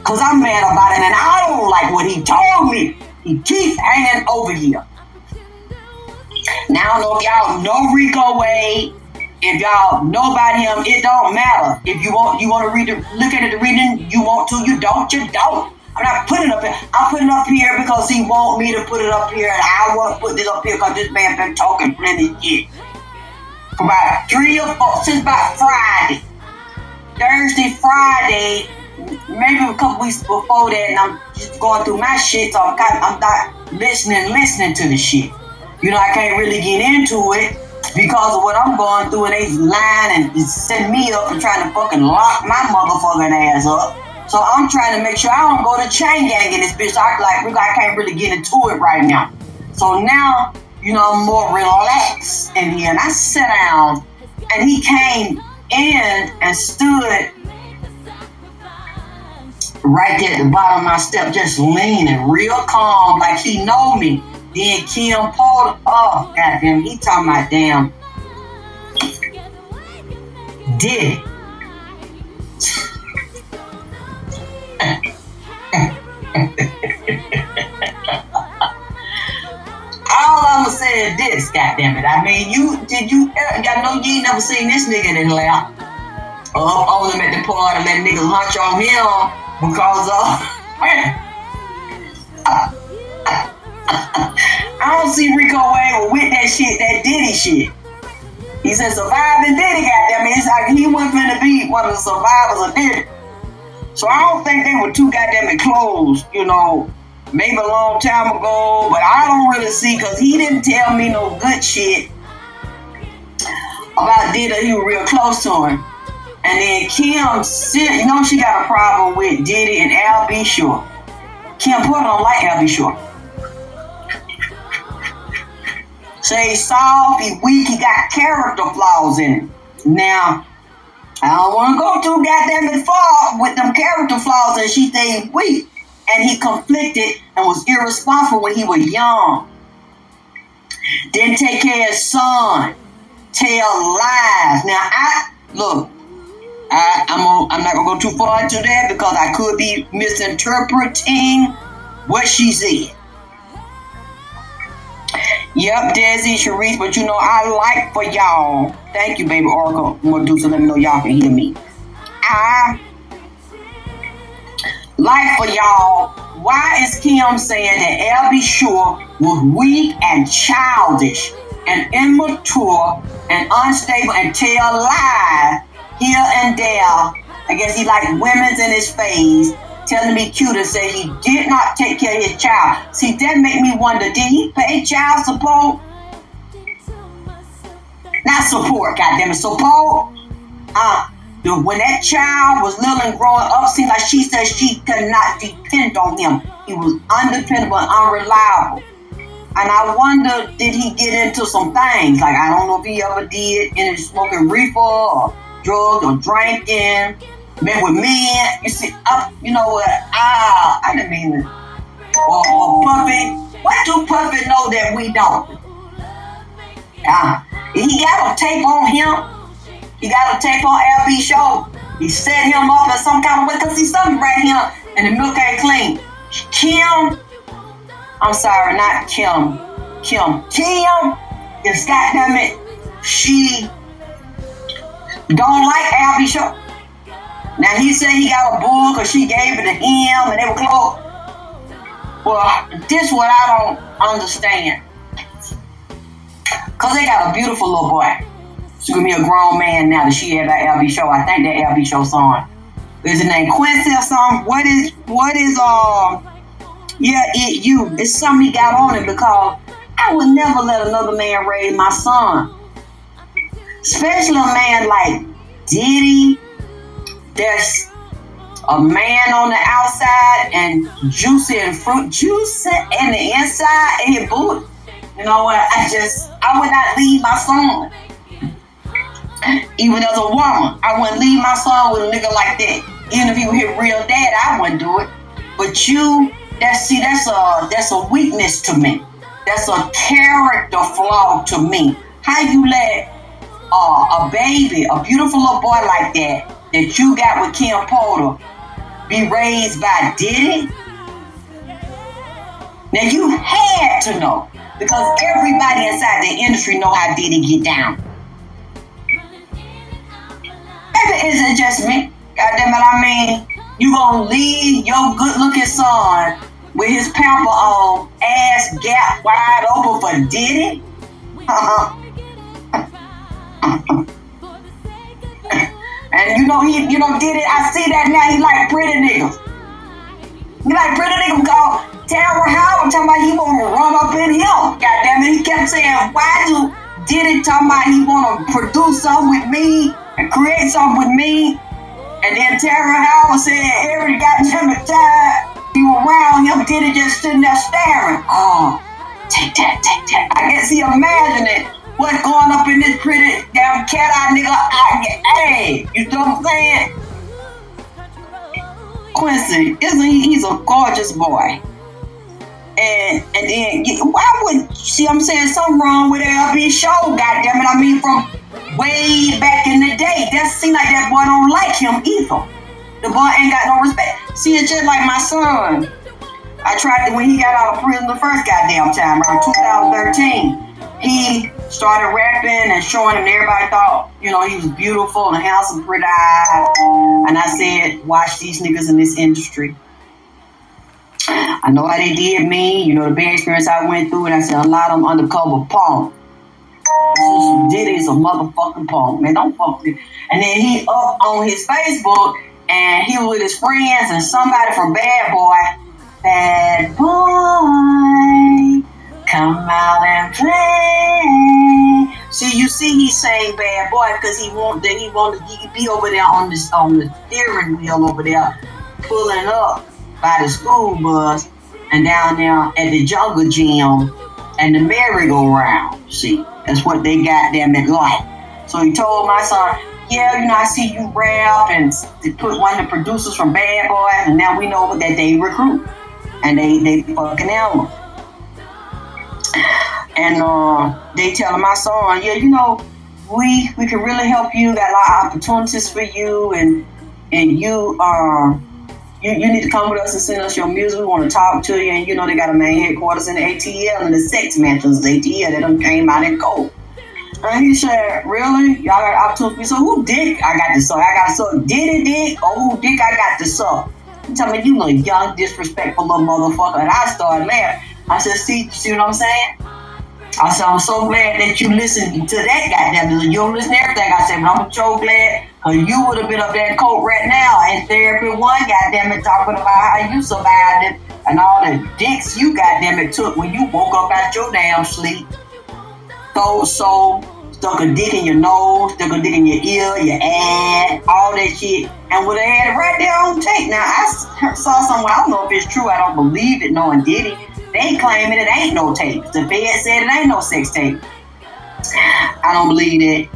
Cause I'm mad about it, and I don't like what he told me. He keeps hanging over here. Now I don't know if y'all know Rico Wade. If y'all know about him, it don't matter. If you want to read look at the reading, you want to, you don't, you don't. I'm not putting it up here. I'm putting it up here because he want me to put it up here, and I want to put this up here because this man been talking plenty shit. For about 3 or 4, since about Friday. Thursday, Friday, maybe a couple weeks before that, and I'm just going through my shit, so I'm not listening to the shit. You know, I can't really get into it because of what I'm going through, and they lying and setting me up and trying to fucking lock my motherfucking ass up. So I'm trying to make sure I don't go to chain gang in this bitch. I can't really get into it right now. So now, you know, I'm more relaxed in here, and I sat down, and he came in and stood right there at the bottom of my step, just leaning real calm, like he know me. Then Kim pulled, oh goddamn, he talking about damn did all I'ma say is this, goddamn it. I mean, I know you ain't never seen this nigga in his lap. On him at the party, let niggas hunch on him because I don't see Rico Wade with that shit, that Diddy shit. He said surviving Diddy, goddamn it. It's like he wasn't finna be one of the survivors of Diddy. So I don't think they were too goddamn close, you know, maybe a long time ago, but I don't really see, because he didn't tell me no good shit about Diddy. He was real close to him. And then Kim, you know, she got a problem with Diddy and Al B. Shore. Kim Porter don't like Al B. Shore. Say he's soft, he's weak, he got character flaws in him. Now, I don't want to go too goddamn far with them character flaws, and she stayed weak. And he conflicted and was irresponsible when he was young. Didn't take care of his son. Tell lies. Now, I'm not gonna go too far into that because I could be misinterpreting what she said. Yep, Desi, Sharice, but you know, I like for y'all. Thank you, baby Oracle. Medusa, let me know y'all can hear me. I like for y'all. Why is Kim saying that Al B. Shore was weak and childish and immature and unstable and tell lies here and there? I guess he like women's in his face, telling me cute and say he did not take care of his child. See, that make me wonder, did he pay child support? Not support, goddammit, support. When that child was little and growing up, seemed like she said she could not depend on him. He was undependable and unreliable. And I wonder, did he get into some things? Like, I don't know if he ever did any smoking reefer or drugs or drinking, met with men. You see, you know what? I didn't mean it. Or Puffy. What do Puffy know that we don't? He got a tape on him. He got a tape on LB show. He set him up in some kind of way because he's something right here and the milk ain't clean. Kim, I'm sorry, not Kim. Kim is goddamn it. She don't like LB show. Now he said he got a bull because she gave it to him and they were close. Well, this what I don't understand. Cause they got a beautiful little boy. She's gonna be a grown man now that she had that LB show. I think that LB show song. Is it named Quincy or something? What is it's something he got on it because I would never let another man raise my son. Especially a man like Diddy. There's a man on the outside and juicy and fruit juicy in the inside and his boot. You know what? I would not leave my son. Even as a woman, I wouldn't leave my son with a nigga like that. Even if he were his real dad, I wouldn't do it. But that's a weakness to me. That's a character flaw to me. How you let a baby, a beautiful little boy like that you got with Kim Porter, be raised by Diddy? Now you had to know, because everybody inside the industry know how Diddy get down. Maybe is it just me? Goddamn it, I mean, you gonna leave your good-looking son with his pamper on, ass gap wide open for Diddy? And Diddy, I see that now, he like pretty niggas. He like pretty niggas called Tylor Howard talking about he wanna run up in him. Goddamn it, he kept saying, why do Diddy talking about he wanna produce something with me and create something with me? And then Tylor Howard said every goddamn time he was around him, Diddy just sitting there staring. Oh, take that. I guess he imagining what's going up in this pretty damn cat-eye nigga. Hey, you know what I'm saying? Quincy, he's a gorgeous boy. And then, why would, see I'm saying, something wrong with LB show, goddammit. I mean, from way back in the day, that seemed like that boy don't like him either. The boy ain't got no respect. See, it's just like my son. I tried to, when he got out of prison the first goddamn time, around 2013, he started rapping and showing him, everybody thought, he was beautiful and handsome, pretty eyed. And I said, watch these niggas in this industry. I know how they did me, the bad experience I went through, and I said, a lot of them undercover punk. Diddy's a motherfucking punk, man, don't fuck with it. And then he up on his Facebook, and he was with his friends, and somebody from Bad Boy, come out and play. See, he sang Bad Boy because he could be over there on the steering wheel over there, pulling up by the school bus and down there at the jungle gym and the merry-go-round. See, that's what they got them at like. So he told my son, I see you rap, and they put one of the producers from Bad Boy, and now we know that they recruit and they fucking animals. And they telling my son, we can really help you, got a lot of opportunities for you, and you need to come with us and send us your music. We want to talk to you. And they got a main headquarters in the ATL and the sex mansions, the ATL, that done came out in cold. And he said, really? Y'all got opportunities? So who dick I got to suck? I got to suck Diddy dick, or who dick I got to suck? You tell me, you little young, disrespectful little motherfucker. And I started laughing. I said, see what I'm saying? I said, I'm so glad that you listened to that goddamn. You don't listen to everything I said, but I'm so glad, because you would have been up there in court right now in therapy one, goddamn it, talking about how you survived it and all the dicks you goddamn it took when you woke up out your damn sleep. So stuck a dick in your nose, stuck a dick in your ear, your ass, all that shit, and would have had it right there on tape. Now, I saw somewhere, I don't know if it's true, I don't believe it, knowing Diddy, They claiming it ain't no tape. The Fed said it ain't no sex tape. I don't believe that.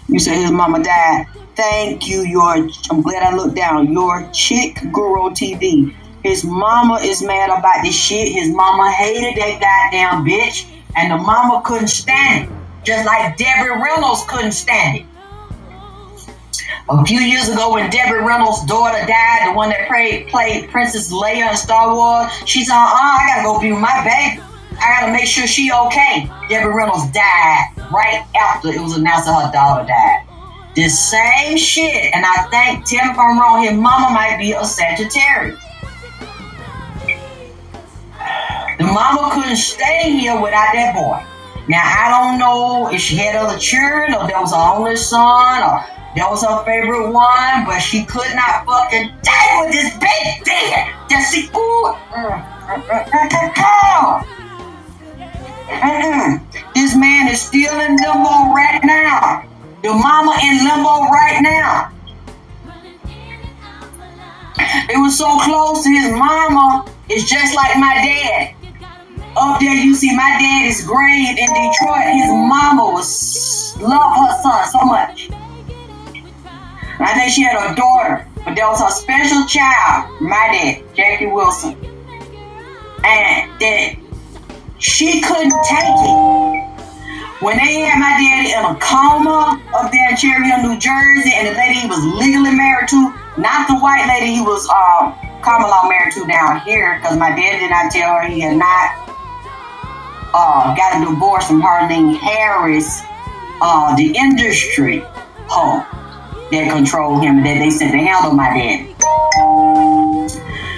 You said his mama died. Thank you, I'm glad I looked down. Your chick Guru TV. His mama is mad about this shit. His mama hated that goddamn bitch. And the mama couldn't stand it. Just like Debbie Reynolds couldn't stand it. A few years ago when Debbie Reynolds' daughter died, the one that played Princess Leia in Star Wars, she said, I gotta go be with my baby. I gotta make sure she okay. Debbie Reynolds died right after it was announced that her daughter died. This same shit, and I think, tell me if I'm wrong, his mama might be a Sagittarius. The mama couldn't stay here without that boy. Now, I don't know if she had other children, or that was her only son, or that was her favorite one, but she could not fucking die with this big dead. Just see, This man is still in limbo right now. The mama in limbo right now. They were so close to his mama. It's just like my dad. Up there, you see my daddy's grave in Detroit. His mama loved her son so much. I think she had a daughter, but that was her special child, my dad, Jackie Wilson. And that she couldn't take it. When they had my daddy in a coma up there in Cherry Hill, New Jersey, and the lady he was legally married to, not the white lady he was common law married to down here, because my dad did not tell her he had not got a divorce from her named Harris, the industry hoe that controlled him, that they sent to handle my daddy.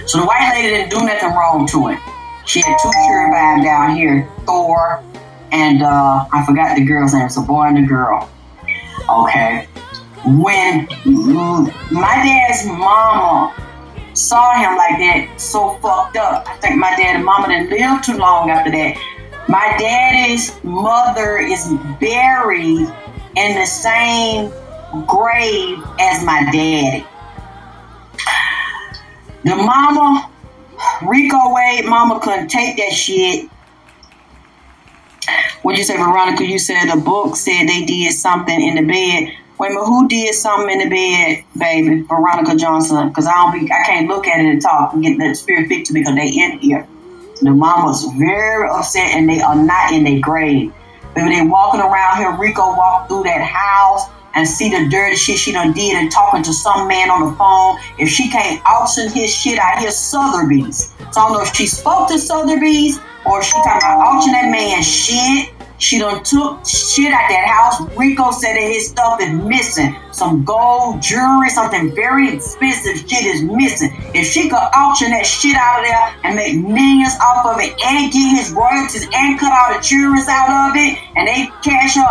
So the white lady didn't do nothing wrong to him. She had two children by him down here, Thor, and I forgot the girl's name. It's a boy and a girl. Okay. When my dad's mama saw him like that, so fucked up, I think my dad and mama didn't live too long after that. My daddy's mother is buried in the same grave as my daddy. The mama, Rico Wade, mama couldn't take that shit. What'd you say, Veronica? You said the book said they did something in the bed. Wait a minute, who did something in the bed, baby? Veronica Johnson. Because I can't look at it and talk and get the spirit speak to me because they in here. The mama's very upset and they are not in their grave. Baby, they walking around here. Rico walked through that house and see the dirty shit she done did and talking to some man on the phone. If she can't auction his shit out here, Sotheby's. So I don't know if she spoke to Sotheby's or she talking about auction that man's shit. She done took shit out that house. Rico said that his stuff is missing. Some gold jewelry, something very expensive shit is missing. If she could auction that shit out of there and make millions off of it and get his royalties and cut all the jewelry out of it, and they cash her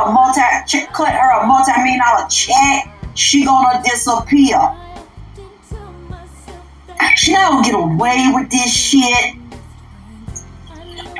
cut her a multi-million-dollar check, she gonna disappear. She not gonna get away with this shit.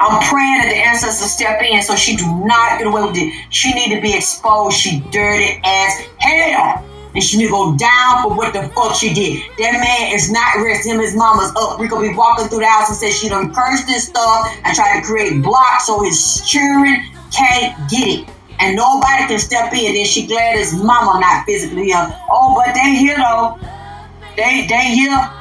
I'm praying that the ancestors step in so she do not get away with it. She need to be exposed. She dirty as hell. And she need to go down for what the fuck she did. That man is not rest. Him and his mama's up. Rico be walking through the house and said she done cursed this stuff and tried to create blocks so his children can't get it. And nobody can step in. Then she glad his mama not physically here. Oh, but they here though. They here.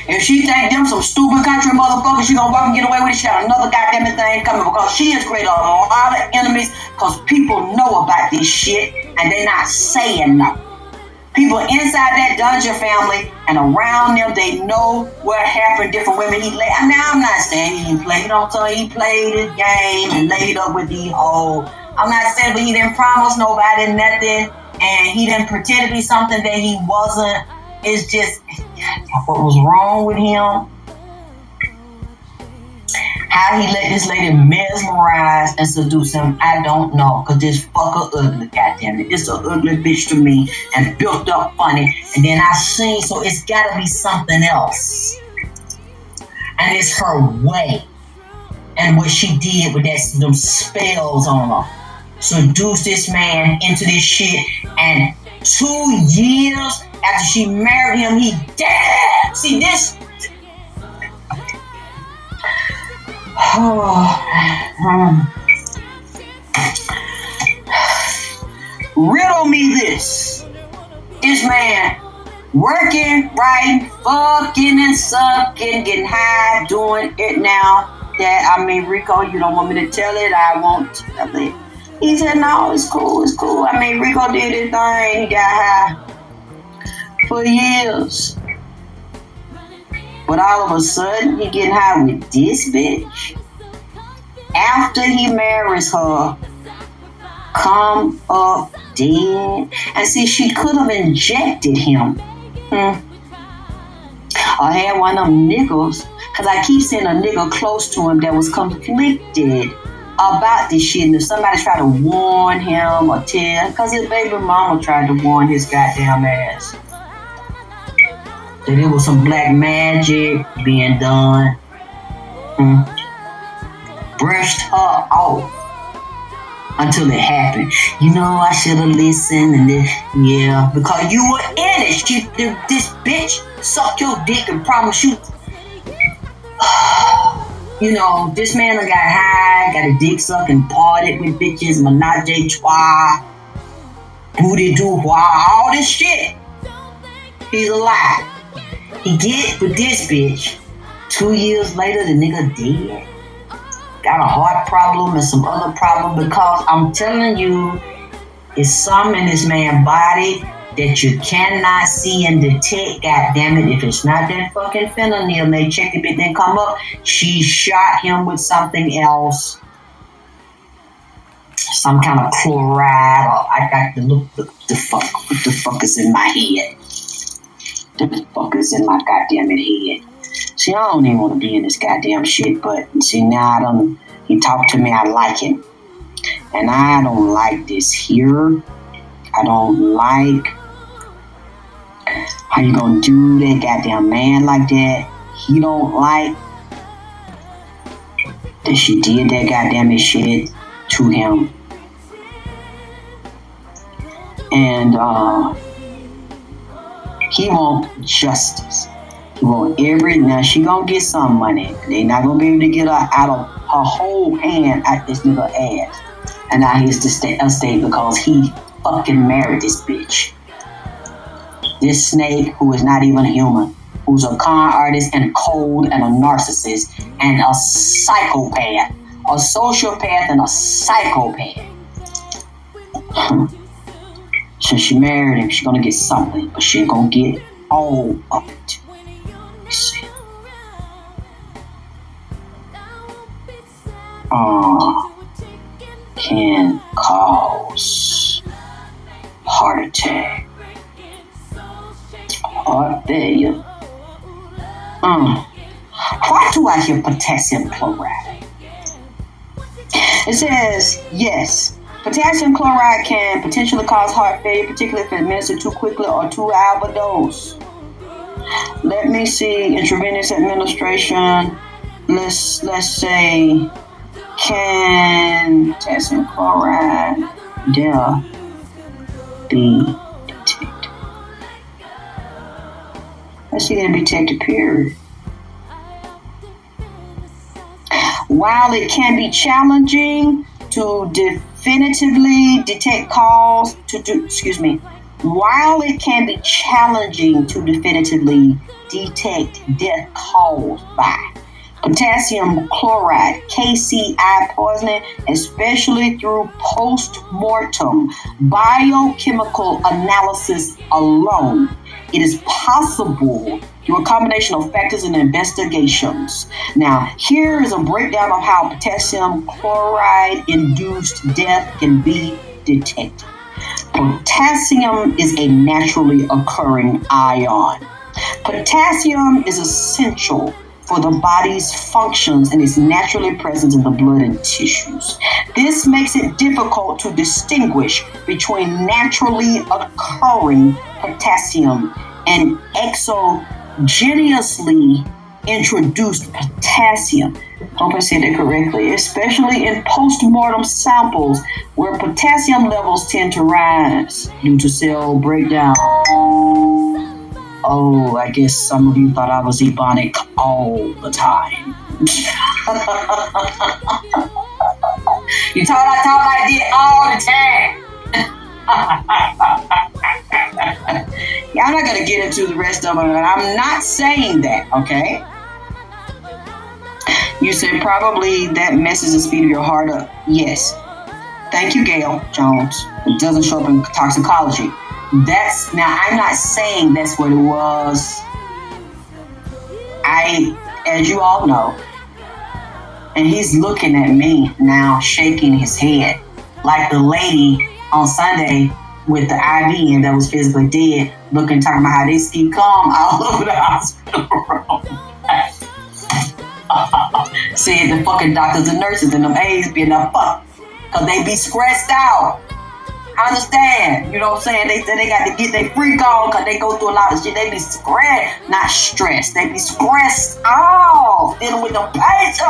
If she think them some stupid country motherfuckers, she gonna walk and get away with it. She got another goddamn thing coming because she has created a lot of enemies because people know about this shit and they're not saying nothing. People inside that Dungeon family and around them, they know what happened. Different women he laid. Now I'm not saying he didn't play. You know what I'm saying? He played his game and laid up with the whole. I'm not saying, but he didn't promise nobody nothing and he didn't pretend to be something that he wasn't. It's just what was wrong with him. How he let this lady mesmerize and seduce him, I don't know. Cause this fucker ugly, goddamn it. It's an ugly bitch to me and built up funny. And then I seen, so it's gotta be something else. And it's her way. And what she did with them spells on her. Seduce this man into this shit. And 2 years after she married him, he dead. See this? Riddle me this. This man working, writing, fucking and sucking, getting high, doing it now. Rico, you don't want me to tell it, I won't tell it. He said, no, it's cool. Rico did his thing, he got high for years. But all of a sudden, he getting high with this bitch. After he marries her, come up dead. And see, she could have injected him. Or had one of them niggas. Because I keep seeing a nigga close to him that was conflicted about this shit. And if somebody tried to warn him or tell, because his baby mama tried to warn his goddamn ass that it was some black magic being done. Brushed her off until it happened. I should have listened and then, yeah, because you were in it. This bitch sucked your dick and promised you. This man got high, got a dick sucking, parted with bitches, menage a trois, booty doo all this shit. He's alive. He get with this bitch. 2 years later, the nigga dead. Got a heart problem and some other problem because I'm telling you, it's something in this man's body that you cannot see and detect. God damn it, if it's not that fucking fentanyl, they check if it didn't come up. She shot him with something else. Some kind of chloride, or I got to look what the fuck is in my head. What the fuck is in my goddamn head? See, I don't even want to be in this goddamn shit, but see, now he talked to me, I like him. And I don't like this here. I don't like how you gonna do that goddamn man like that. He don't like that she did that goddamn shit to him. And he want justice. He want now she gonna get some money. They not gonna be able to get her out of her whole hand out this nigga ass. And now he's the estate because he fucking married this bitch. This snake who is not even human, who's a con artist and cold and a narcissist and a psychopath, a sociopath and a psychopath. So she married him, she's gonna get something, but she ain't gonna get all of it. See. Can cause heart attack, heart failure. Why do I hear potassium chloride? It says, yes, potassium chloride can potentially cause heart failure, particularly if administered too quickly or too high of a dose. Let me see, intravenous administration. Let's say, can potassium chloride death be detected? Let's see, can be detected, period. While it can be challenging to definitively detect cause while it can be challenging to definitively detect death caused by potassium chloride, KCI poisoning, especially through post-mortem biochemical analysis alone, it is possible through a combination of factors and investigations. Now, here is a breakdown of how potassium chloride-induced death can be detected. Potassium is a naturally occurring ion. Potassium is essential for the body's functions and is naturally present in the blood and tissues. This makes it difficult to distinguish between naturally occurring potassium and exogenously introduced potassium. Hope I said that correctly. Especially in post-mortem samples where potassium levels tend to rise due to cell breakdown. Oh, I guess some of you thought I was ebonic all the time. You thought I did all the time. Yeah, I'm not gonna get into the rest of it. I'm not saying that, okay? You said probably that messes the speed of your heart up. Yes. Thank you, Gail Jones. It doesn't show up in toxicology. Now I'm not saying that's what it was. As you all know, and he's looking at me now, shaking his head like the lady on Sunday with the IV and that was physically dead, talking about how they keep calm all over the hospital room. Said the fucking doctors and nurses and them aides being a fuck, cause they be stressed out. I understand, you know what I'm saying? They say they got to get their freak on because they go through a lot of shit. They be stressed, not stressed. They be stressed out dealing with them patients.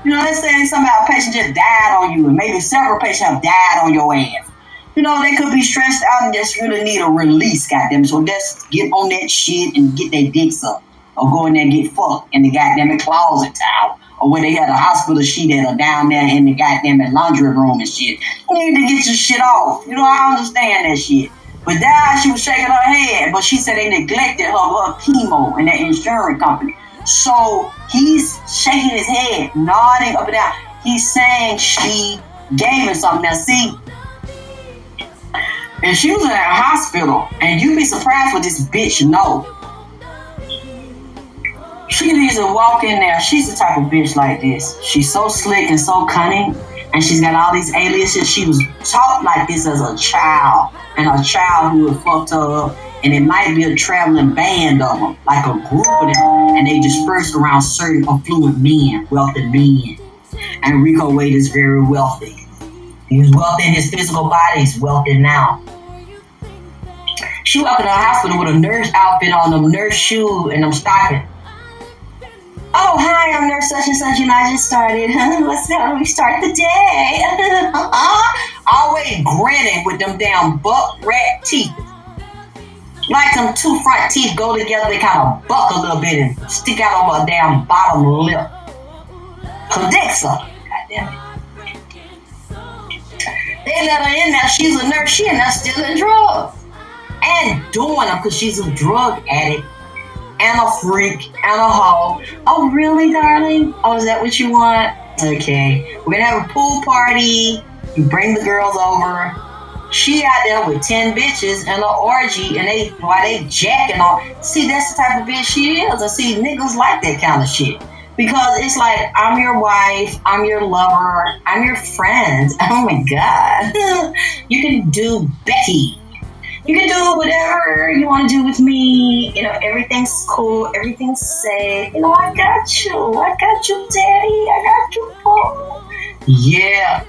You know, they're saying somehow a patient just died on you, and maybe several patients have died on your ass. You know, they could be stressed out and just really need a release, goddamn. So just get on that shit and get their dicks up. Or go in there and get fucked in the goddamn closet towel. Or where they had a hospital sheet that are down there in the goddamn laundry room and shit. You need to get your shit off. You know, I understand that shit. But now she was shaking her head. But she said they neglected her chemo in that insurance company. So he's shaking his head, nodding up and down. He's saying she gave him something. Now see, and she was in that hospital, and you'd be surprised what this bitch know. She needs to walk in there. She's the type of bitch like this. She's so slick and so cunning, and she's got all these aliases. She was taught like this as a child, and her childhood fucked her up. And it might be a traveling band of them, like a group of them, and they dispersed around certain affluent men, wealthy men. And Rico Wade is very wealthy. He's wealthy in his physical body. He's wealthy now. She walked in the hospital with a nurse outfit on, them nurse shoes, and them stockings. Oh, hi, I'm nurse such and such, and I just started. Let's go, we start the day. Always grinning with them damn buck rat teeth. Like them two front teeth go together, they kind of buck a little bit and stick out on her damn bottom lip. Condexa. Goddamn it. They let her in there. She's a nurse. She in there stealing drugs. And doing them because she's a drug addict. And a freak. And a hoe. Oh, really, darling? Oh, is that what you want? Okay. We're going to have a pool party. You bring the girls over. She out there with 10 bitches and an orgy, and while they jacking on. See, that's the type of bitch she is. And see, niggas like that kind of shit. Because it's like, I'm your wife, I'm your lover, I'm your friend. Oh my God. You can do Becky. You can do whatever you want to do with me. You know, everything's cool, everything's safe. You know, I got you, daddy. I got you, Paul. Yeah.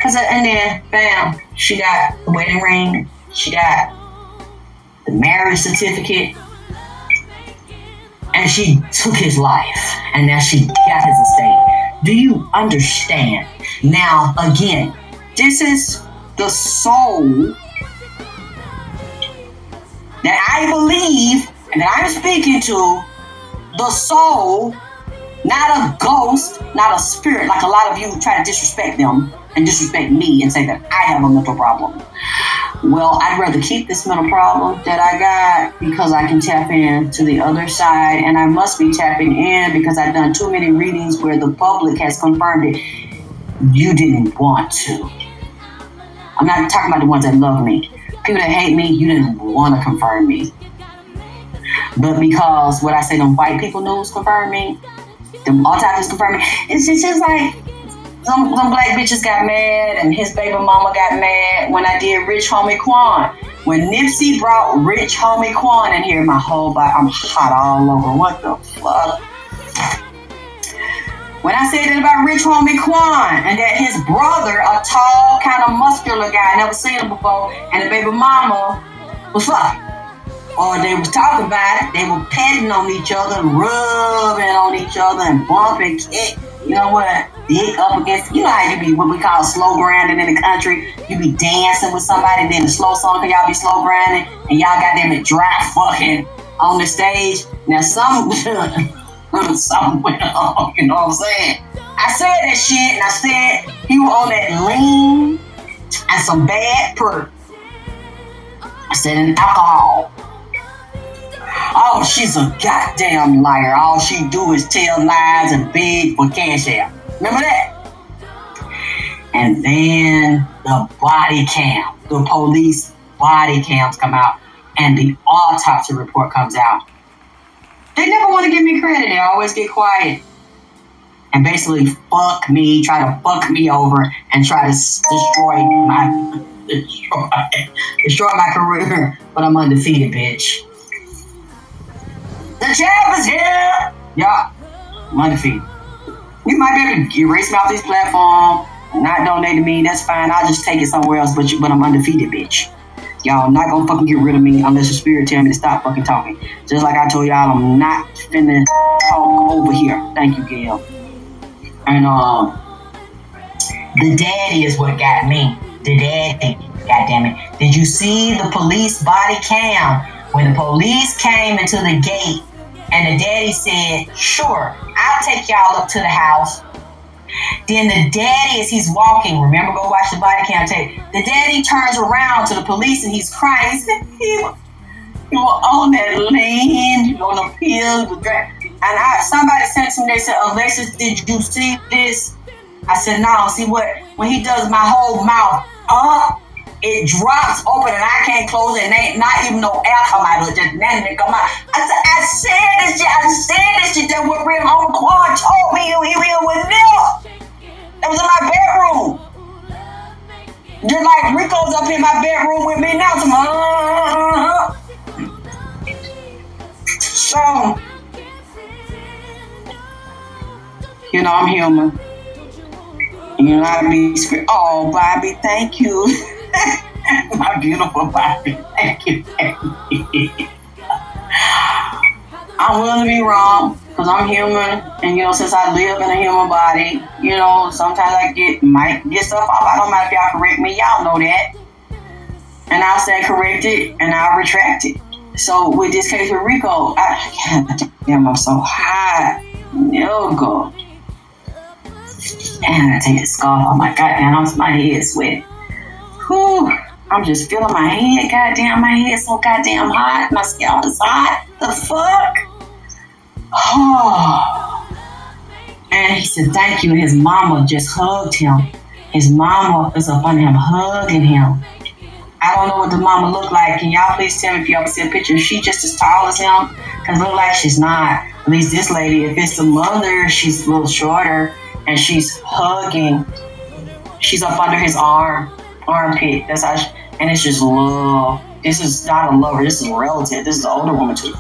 And then, bam, she got the wedding ring. She got the marriage certificate. And she took his life. And now she got his estate. Do you understand? Now, again, this is the soul that I believe and that I'm speaking to. The soul, not a ghost, not a spirit, like a lot of you try to disrespect them and disrespect me and say that I have a mental problem. Well, I'd rather keep this mental problem that I got because I can tap in to the other side, and I must be tapping in because I've done too many readings where the public has confirmed it. You didn't want to. I'm not talking about the ones that love me. People that hate me, you didn't want to confirm me. But because what I say, them white people news confirm me, them autopsies confirm me, it's just like some black bitches got mad and his baby mama got mad when I did Rich Homie Quan. When Nipsey brought Rich Homie Quan in here, my whole body, I'm hot all over. What the fuck? When I said that about Rich Homie Quan and that his brother, a tall, kind of muscular guy, never seen him before, and the baby mama was fucking. Or they was talking about it, they were petting on each other, rubbing on each other, and bumping, kick. You know what? Dick up against, you know how you be what we call slow grinding in the country. You be dancing with somebody, then the slow song, cause y'all be slow grinding, and y'all got them at dry fucking on the stage. Now some something went on, you know what I'm saying? I said that shit, and I said he was on that lean and some bad perk. I said, and alcohol. Oh, she's a goddamn liar. All she do is tell lies and beg for cash out. Remember that? And then the body cam, the police body cams come out, and the autopsy report comes out. They never want to give me credit. They always get quiet and basically fuck me, try to fuck me over, and try to destroy my career. But I'm undefeated, bitch. The champ is here. Yeah, I'm undefeated. You might be able to erase me off this platform, not donate to me. That's fine. I'll just take it somewhere else. But I'm undefeated, bitch. Y'all not gonna fucking get rid of me unless the spirit tell me to stop fucking talking. Just like I told y'all, I'm not finna talk over here. Thank you, Gail. And the daddy is what got me. The daddy, goddammit. Did you see the police body cam when the police came into the gate and the daddy said, "Sure, I'll take y'all up to the house." Then the daddy, as he's walking, remember, go watch the body cam tape. The daddy turns around to the police and he's crying. He said, he was on that lane, on the pills. And somebody sent to me, they said, "Alexyss, did you see this?" I said, "No, see what? When he does my whole mouth up, it drops open and I can't close it, and ain't not even no air come out of it, just nothing come out." I said this shit that what Rick on Quan told me he was there. It was in my bedroom. Just like Rico's up in my bedroom with me now. So, you know, I'm human. You know how to be script. Oh, Bobby, thank you. My beautiful Bobby, thank you. I'm willing to be wrong because I'm human, and you know, since I live in a human body, you know, sometimes I might get stuff off. I don't mind if y'all correct me. Y'all know that, and I'll stand corrected and I'll retract it. So with this case with Rico, I'm so hot. Oh God. And I take the scarf off my goddamn, my head sweating. Whew, I'm just feeling my head, goddamn, my head's so goddamn hot, my scalp is hot. The fuck? Oh. And he said, "Thank you." His mama just hugged him. His mama is up on him, hugging him. I don't know what the mama looked like. Can y'all please tell me if you ever see a picture? Is she just as tall as him? Because it look like she's not. At least this lady, if it's the mother, she's a little shorter. And she's hugging. She's up under his armpit. That's how. And it's just love. This is not a lover. This is a relative. This is an older woman too.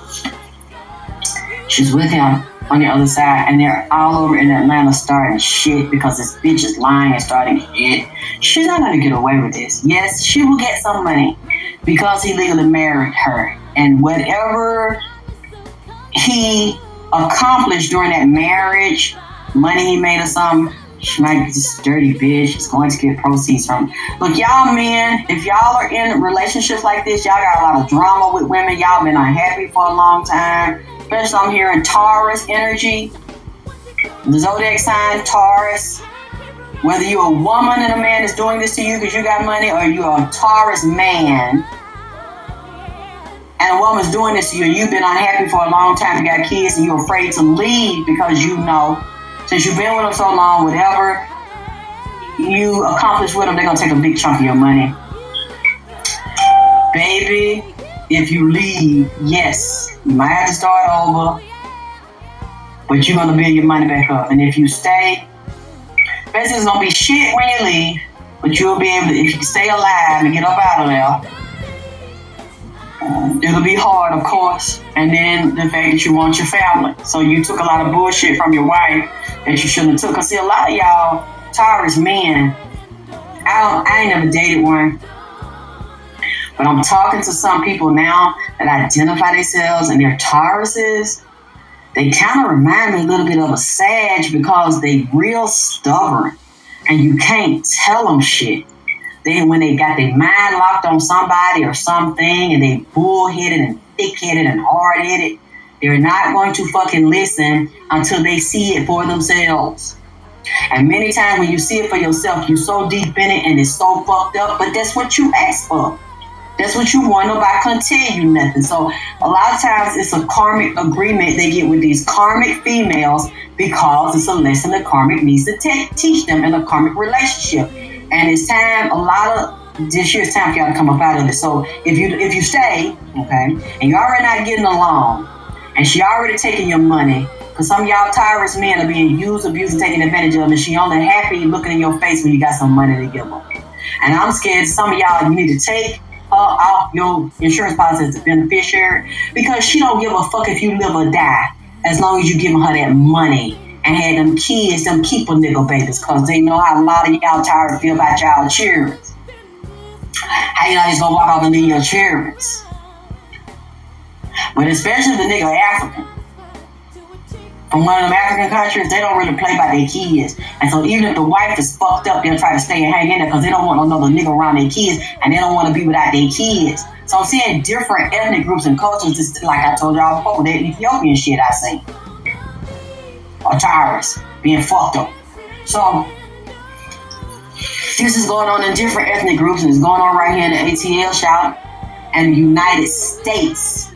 She's with him on the other side, and they're all over in Atlanta starting shit because this bitch is lying and starting shit. She's not gonna get away with this. Yes, she will get some money because he legally married her, and whatever he accomplished during that marriage. Money he made or something, she might be this dirty bitch. She's going to get proceeds from. Look, y'all men, if y'all are in relationships like this, y'all got a lot of drama with women. Y'all been unhappy for a long time. Especially I'm hearing Taurus energy. The zodiac sign, Taurus. Whether you're a woman and a man is doing this to you because you got money, or you're a Taurus man and a woman's doing this to you, you've been unhappy for a long time, you got kids, and you're afraid to leave because you know, since you've been with them so long, whatever you accomplish with them, they're going to take a big chunk of your money. Baby, if you leave, yes, you might have to start over, but you're going to build your money back up. And if you stay, basically it's going to be shit when you leave, but you'll be able to, if you can stay alive and get up out of there, it'll be hard, of course. And then the fact that you want your family. So you took a lot of bullshit from your wife that you shouldn't have took. Because see, a lot of y'all Taurus men, I ain't never dated one, but I'm talking to some people now that identify themselves and they're Tauruses. They kind of remind me a little bit of a Sag because they real stubborn and you can't tell them shit. Then when they got their mind locked on somebody or something and they bullheaded and thick-headed and hard-headed, They're not going to fucking listen until they see it for themselves. And many times when you see it for yourself, you're so deep in it and it's so fucked up, but that's what you asked for. That's what you want. Nobody can tell you nothing. So a lot of times it's a karmic agreement they get with these karmic females because it's a lesson the karmic needs to teach them in a karmic relationship. And it's time, this year's time for y'all to come up out of it. So if you stay, okay, and you're already not getting along, and she already taking your money, because some of y'all Tyrus men are being used, abused, and taken advantage of, and she only happy looking in your face when you got some money to give her. And I'm scared some of y'all, you need to take off your insurance policy as a beneficiary, because she don't give a fuck if you live or die, as long as you giving her that money and had them kids, them keeper nigga babies, because they know how a lot of y'all tired feel about y'all children. How you not just gonna walk off and leave your children? But especially the nigga African. From one of them African countries, they don't really play by their kids. And so even if the wife is fucked up, they'll try to stay and hang in there because they don't want another nigga around their kids and they don't want to be without their kids. So I'm seeing different ethnic groups and cultures, just like I told y'all before, that Ethiopian shit I seen. Or Tyrus being fucked up. So this is going on in different ethnic groups, and it's going on right here in the ATL shout and the United States.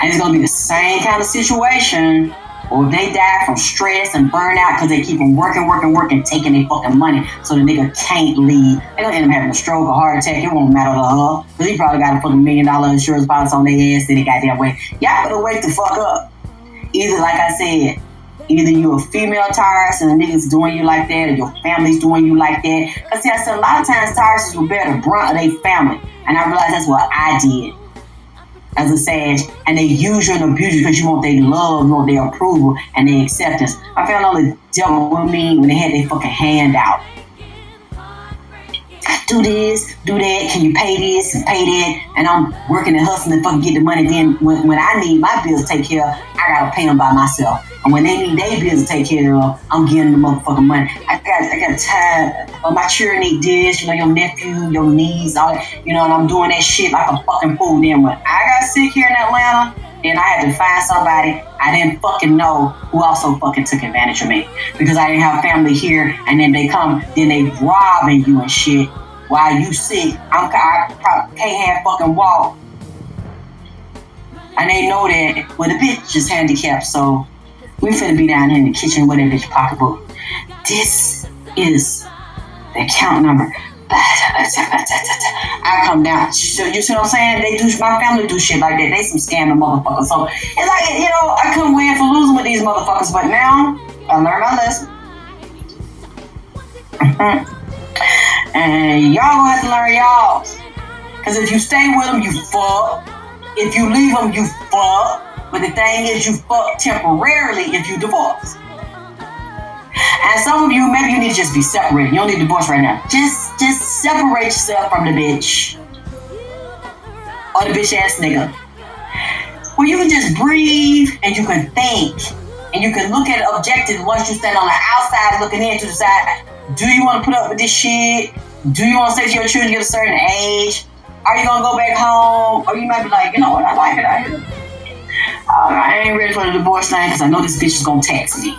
And it's going to be the same kind of situation, or if they die from stress and burnout because they keep on working, taking their fucking money so the nigga can't leave. They're going to end up having a stroke or heart attack. It won't matter to her because he probably got to put $1 million insurance policy on their ass any goddamn way. Y'all better wake the fuck up. Either, like I said, either you a female Tyrus and the niggas doing you like that, or your family's doing you like that. Because see, I said a lot of times Tyruses will bear the brunt of their family. And I realized that's what I did as a Sag, and they use you and abuse you because you want their love, you want their approval, and their acceptance. I found all the devil with me when they had their fucking hand out. Do this, do that, can you pay this and pay that? And I'm working and hustling to fucking get the money. Then when I need my bills to take care of, I gotta pay them by myself. And when they need their bills to take care of, I'm giving them motherfucking money. I got time. My children need this, your nephew, your niece, all that, and I'm doing that shit like a fucking fool. Then when I got sick here in Atlanta, then I had to find somebody I didn't fucking know who also fucking took advantage of me. Because I didn't have family here, and then they come, then they robbing you and shit while you sick. I probably can't have fucking walk. And they know that, well, the bitch is handicapped, so we finna be down here in the kitchen with that bitch pocketbook. This is the account number. I come down. So you see what I'm saying? My family do shit like that. They some scamming motherfuckers. So it's like, I couldn't win for losing with these motherfuckers, but now I learned my lesson. And y'all gonna have to learn y'all's. Because if you stay with them, you fuck. If you leave them, you fuck. But the thing is, you fuck temporarily if you divorce. And some of you, maybe you need to just be separated. You don't need divorce right now. Just separate yourself from the bitch. Or the bitch ass nigga. Where you can just breathe and you can think. And you can look at it objectively once you stand on the outside looking in to the side. Do you want to put up with this shit? Do you want to stay to your children at a certain age? Are you going to go back home? Or you might be like, you know what, I like it out here. I ain't ready for the divorce thing because I know this bitch is going to tax me.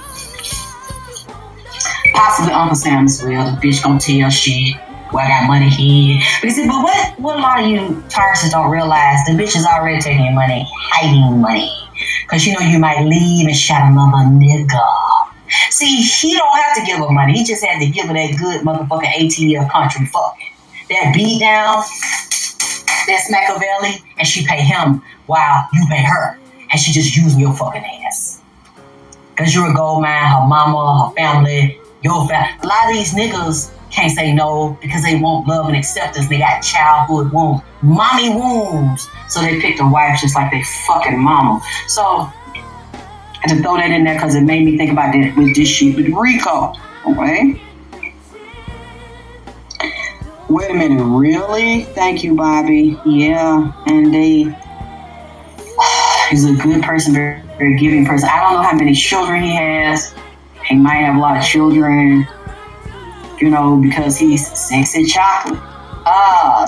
Possibly Uncle Sam as well. The bitch going to tell shit. Well, I got money here. But what a lot of you Taurus don't realize, the bitch is already taking your money, hiding money. Because you might leave and shot another nigga. See, he don't have to give her money. He just had to give her that good motherfucking ATL country fucking. That beat down, that's Machiavelli, and she pay him while you pay her. And she just using your fucking ass. Because you're a gold mine, her mama, her family, your family. A lot of these niggas can't say no because they want love and acceptance. They got childhood wounds, mommy wounds. So they picked a wife just like they fucking mama. So I had to throw that in there because it made me think about that with this shit with Rico. Okay. Wait a minute, really? Thank you, Bobby. Yeah, and he's a good person, very, very giving person. I don't know how many children he has. He might have a lot of children, because he's sexy chocolate.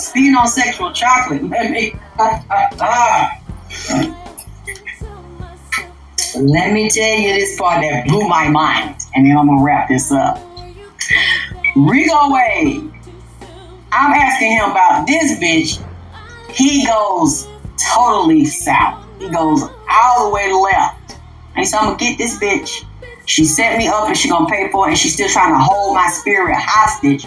Speaking on sexual chocolate, baby. Let me tell you this part that blew my mind, and then I'm gonna wrap this up. Rico Wade, I'm asking him about this bitch. He goes totally south. He goes all the way left. And so I'm gonna get this bitch. She set me up and she gonna pay for it, and she's still trying to hold my spirit hostage,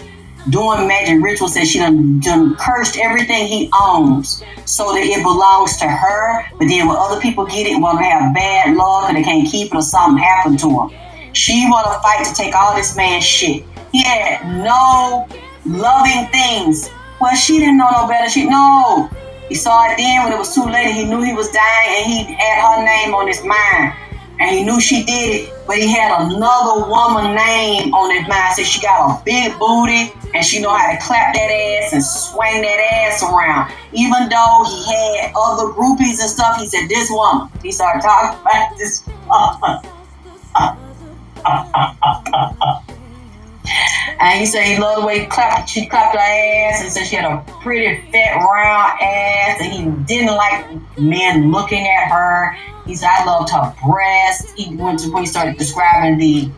doing magic rituals that she done cursed everything he owns so that it belongs to her. But then when other people get it, want to have bad luck and they can't keep it or something happened to him. She want to fight to take all this man's shit. He had no loving things. Well, she didn't know no better. No. He saw it then when it was too late. He knew he was dying and he had her name on his mind. And he knew she did it, but he had another woman name on his mind. So she got a big booty and she know how to clap that ass and swing that ass around. Even though he had other groupies and stuff, he said, this woman. He started talking about this woman. And he said he loved the way she clapped her ass, and said she had a pretty fat round ass, and he didn't like men looking at her. He said I loved her breast. When he started describing the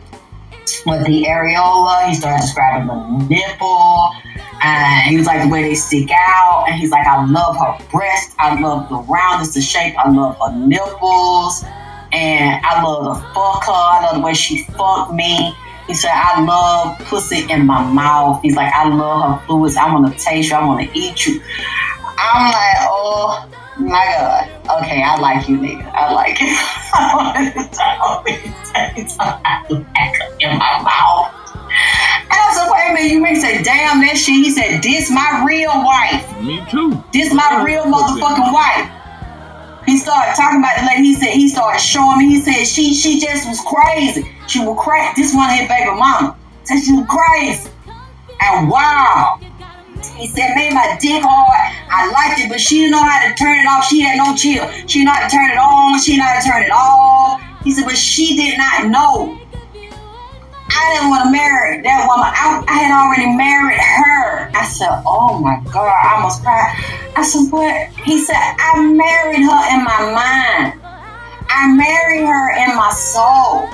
areola, he started describing the nipple, and he was like the way they stick out, and he's like, I love her breast, I love the roundness, the shape, I love her nipples, and I love to fuck her, I love the way she fucked me. He said, I love pussy in my mouth. He's like, I love her fluids. I want to taste you. I want to eat you. I'm like, oh my God. Okay, I like you, nigga. I like it. I want to taste in my mouth. And I said, wait a minute. You may say, damn that shit. He said, this my real wife. Me too. This my real motherfucking wife. He started talking about the lady. He started showing me. He said she just was crazy. She was crazy. This one his baby mama. Said she was crazy. And wow. He said, made my dick hard. I liked it, but she didn't know how to turn it off. She had no chill. She didn't know how to turn it on. She didn't know how to turn it off. He said, but she did not know. I didn't want to marry that woman. I had already married her. I said, oh my God, I almost cried. I said, what? He said, I married her in my mind. I married her in my soul.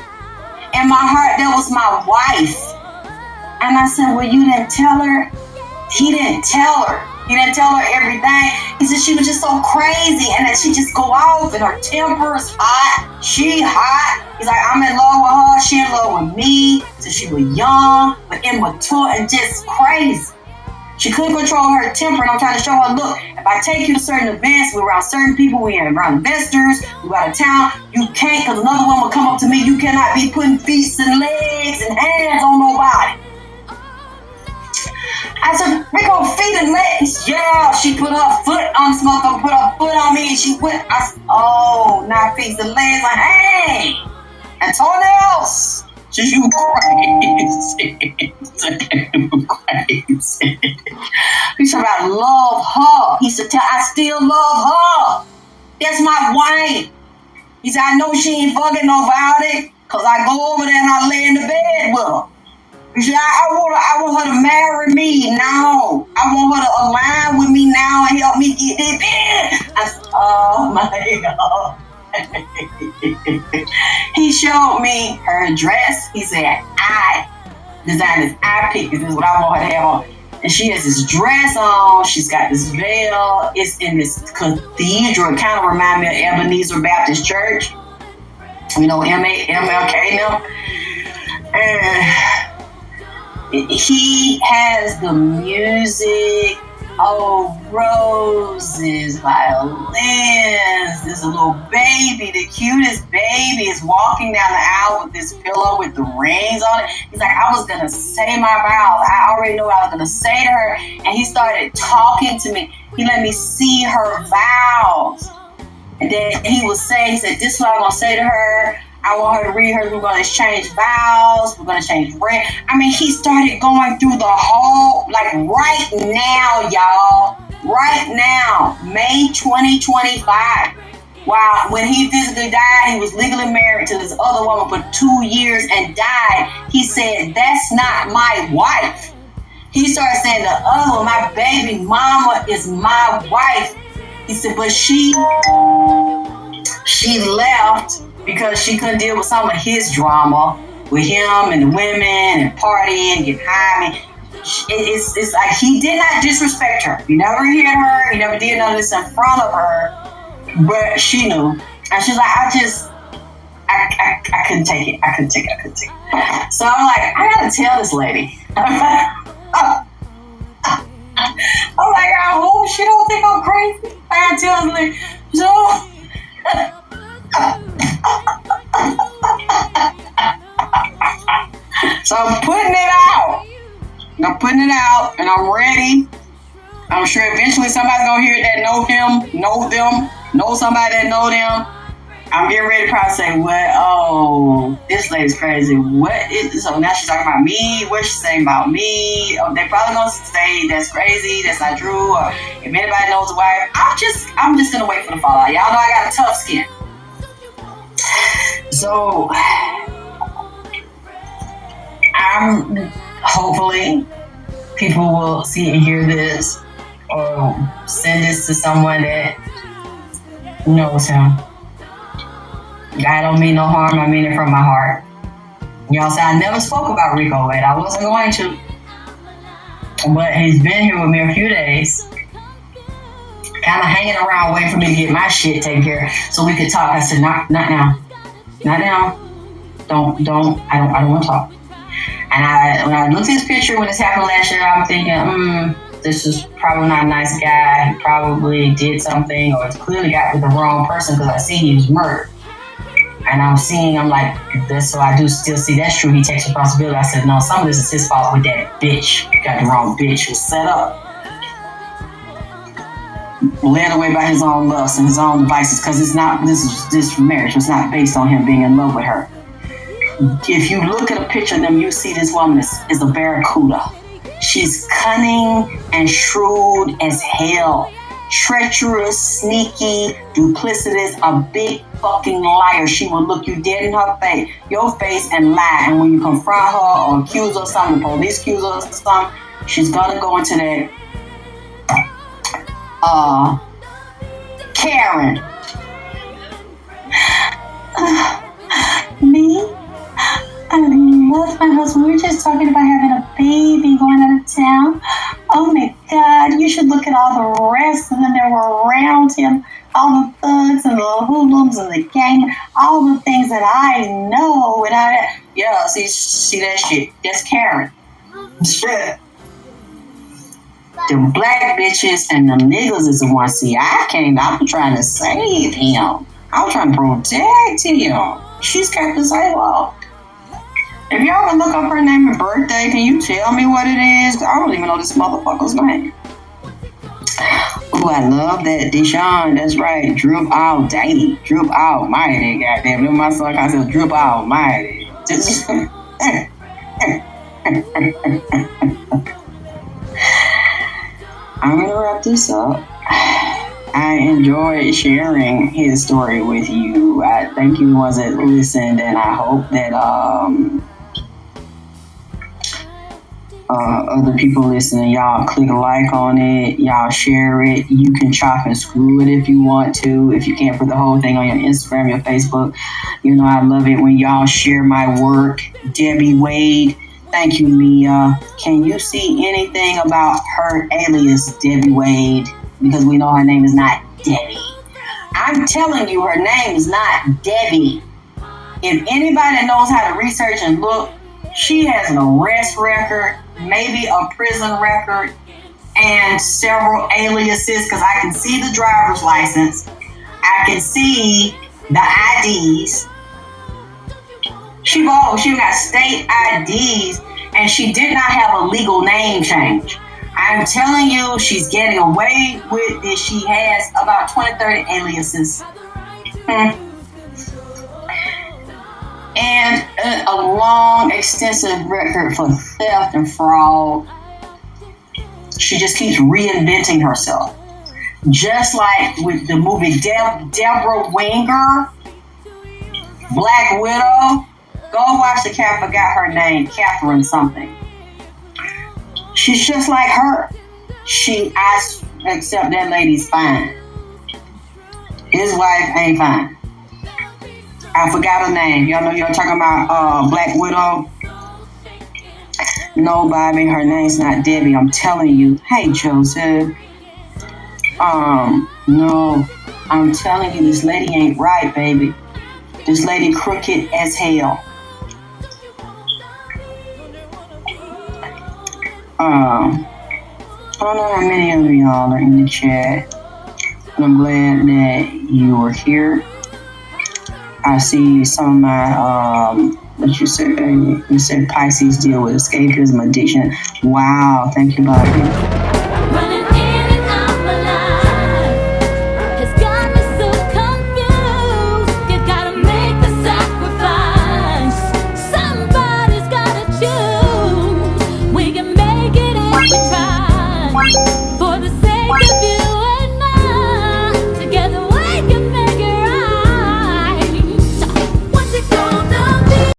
In my heart, that was my wife. And I said, well, you didn't tell her? He didn't tell her. He didn't tell her everything. He said she was just so crazy and that she just go off and her temper is hot. She hot. He's like, I'm in love with her. She in love with me. So she was young, but immature and just crazy. She couldn't control her temper, and I'm trying to show her, look, if I take you to certain events, we're around certain people, we're around investors, we're out of town, you can't, because another one will come up to me, you cannot be putting feet and legs and hands on nobody. I said, Rico, feet and legs. Yeah, she put her foot on this motherfucker, put her foot on me, and she went. I said, oh, not feet and legs. Like, hey, and toenails. You crazy. You crazy. He said, I love her. He said, I still love her. That's my wife. He said, I know she ain't fucking nobody, because I go over there and I lay in the bed with her. He said, I want her to marry me now. I want her to align with me now and help me get it in. I said, oh my God. He showed me her dress. He said, I designed this eye pick. This is what I want her to have on. And she has this dress on. She's got this veil. It's in this cathedral. It kind of reminds me of Ebenezer Baptist Church. You know, MLK now. And he has the music, roses, violins. There's a little baby, the cutest baby is walking down the aisle with this pillow with the rings on it. He's like, I was going to say my vows. I already knew what I was going to say to her. And he started talking to me. He let me see her vows. And then he was saying, he said, this is what I'm going to say to her. I want her to read her. We're going to exchange vows. We're going to change ring. I mean, he started going through the whole, like right now, y'all. Right now, May 2025. Wow, when he physically died, he was legally married to this other woman for 2 years and died. He said, that's not my wife. He started saying, the other one, my baby mama is my wife. He said, but she left because she couldn't deal with some of his drama with him and the women and partying, getting high. I mean, it's like he did not disrespect her. He never hit her. He never did none of this in front of her. But she knew. And she's like, I couldn't take it. I couldn't take it. So I'm like, I gotta tell this lady. I'm like, I hope she don't think I'm crazy. I gotta tell this lady. So I'm putting it out. And I'm ready. I'm sure eventually somebody's gonna hear it that know him, know them, know somebody that know them. I'm getting ready to probably say, what? Oh, this lady's crazy. What is this? So now she's talking about me. What's she saying about me? Oh, they probably gonna say that's crazy, that's not true, or if anybody knows why. I'm just gonna wait for the fallout. Y'all know I got a tough skin. So hopefully people will see and hear this or send this to someone that knows him. I don't mean no harm. I mean it from my heart. Y'all say I never spoke about Rico Wade. I wasn't going to. But he's been here with me a few days. Kind of hanging around waiting for me to get my shit taken care of so we could talk. I said, not now. Not now. Don't. I don't want to talk. And when I looked at this picture when this happened last year, I'm thinking, this is probably not a nice guy. He probably did something or clearly got with the wrong person because I see he was murdered. And I'm like, this, so I do still see that's true. He takes responsibility. I said, no, some of this is his fault with that bitch. Got the wrong bitch who was set up. Led away by his own lusts and his own devices because this marriage was not based on him being in love with her. If you look at a picture of them, you see this woman is a barracuda. She's cunning and shrewd as hell. Treacherous, sneaky, duplicitous, a big fucking liar. She will look you dead in your face and lie. And when you confront her or accuse her of something, the police accuse her of something, she's gonna go into that Karen. Me? I love my husband. We were just talking about having a baby going out of town. Oh my God, you should look at all the rest of them that were around him. All the thugs and the hoodlums and the gang. All the things that I know. And see that shit. That's Karen. Shit. The black bitches and the niggas is the ones. See, I was trying to save him. I was trying to protect him. She's kept the same law. If y'all can look up her name and birthday, can you tell me what it is? I don't even know this motherfucker's name. Ooh, I love that. Deshaun, that's right. Drip Almighty. Drip Almighty, goddamn. Them my son, I said Drip Almighty. I'm gonna wrap this up. I enjoyed sharing his story with you. I thank you ones that listened, and I hope that other people listening, y'all click a like on it, y'all share it. You can chop and screw it if you want to. If you can't put the whole thing on your Instagram, your Facebook, I love it when y'all share my work. Debbie Wade, thank you, Mia. Can you see anything about her alias, Debbie Wade? Because we know her name is not Debbie. I'm telling you, her name is not Debbie. If anybody knows how to research and look, she has an arrest record, maybe a prison record, and several aliases, because I can see the driver's license. I can see the IDs. She got state IDs, and she did not have a legal name change. I'm telling you, she's getting away with this. She has about 20, 30 aliases. And a long, extensive record for theft and fraud. She just keeps reinventing herself. Just like with the movie Deborah Winger, Black Widow. Go watch the cat, forgot her name, Catherine something. She's just like her. Except that lady's fine. His wife ain't fine. I forgot her name. Y'all know y'all talking about Black Widow? No, Bobby, her name's not Debbie. I'm telling you. Hey, Joseph. No. I'm telling you, this lady ain't right, baby. This lady crooked as hell. I don't know how many of y'all are in the chat, but I'm glad that you are here. I see some of my, what you said, Pisces deal with escapism, addiction. Wow, thank you, Bobby.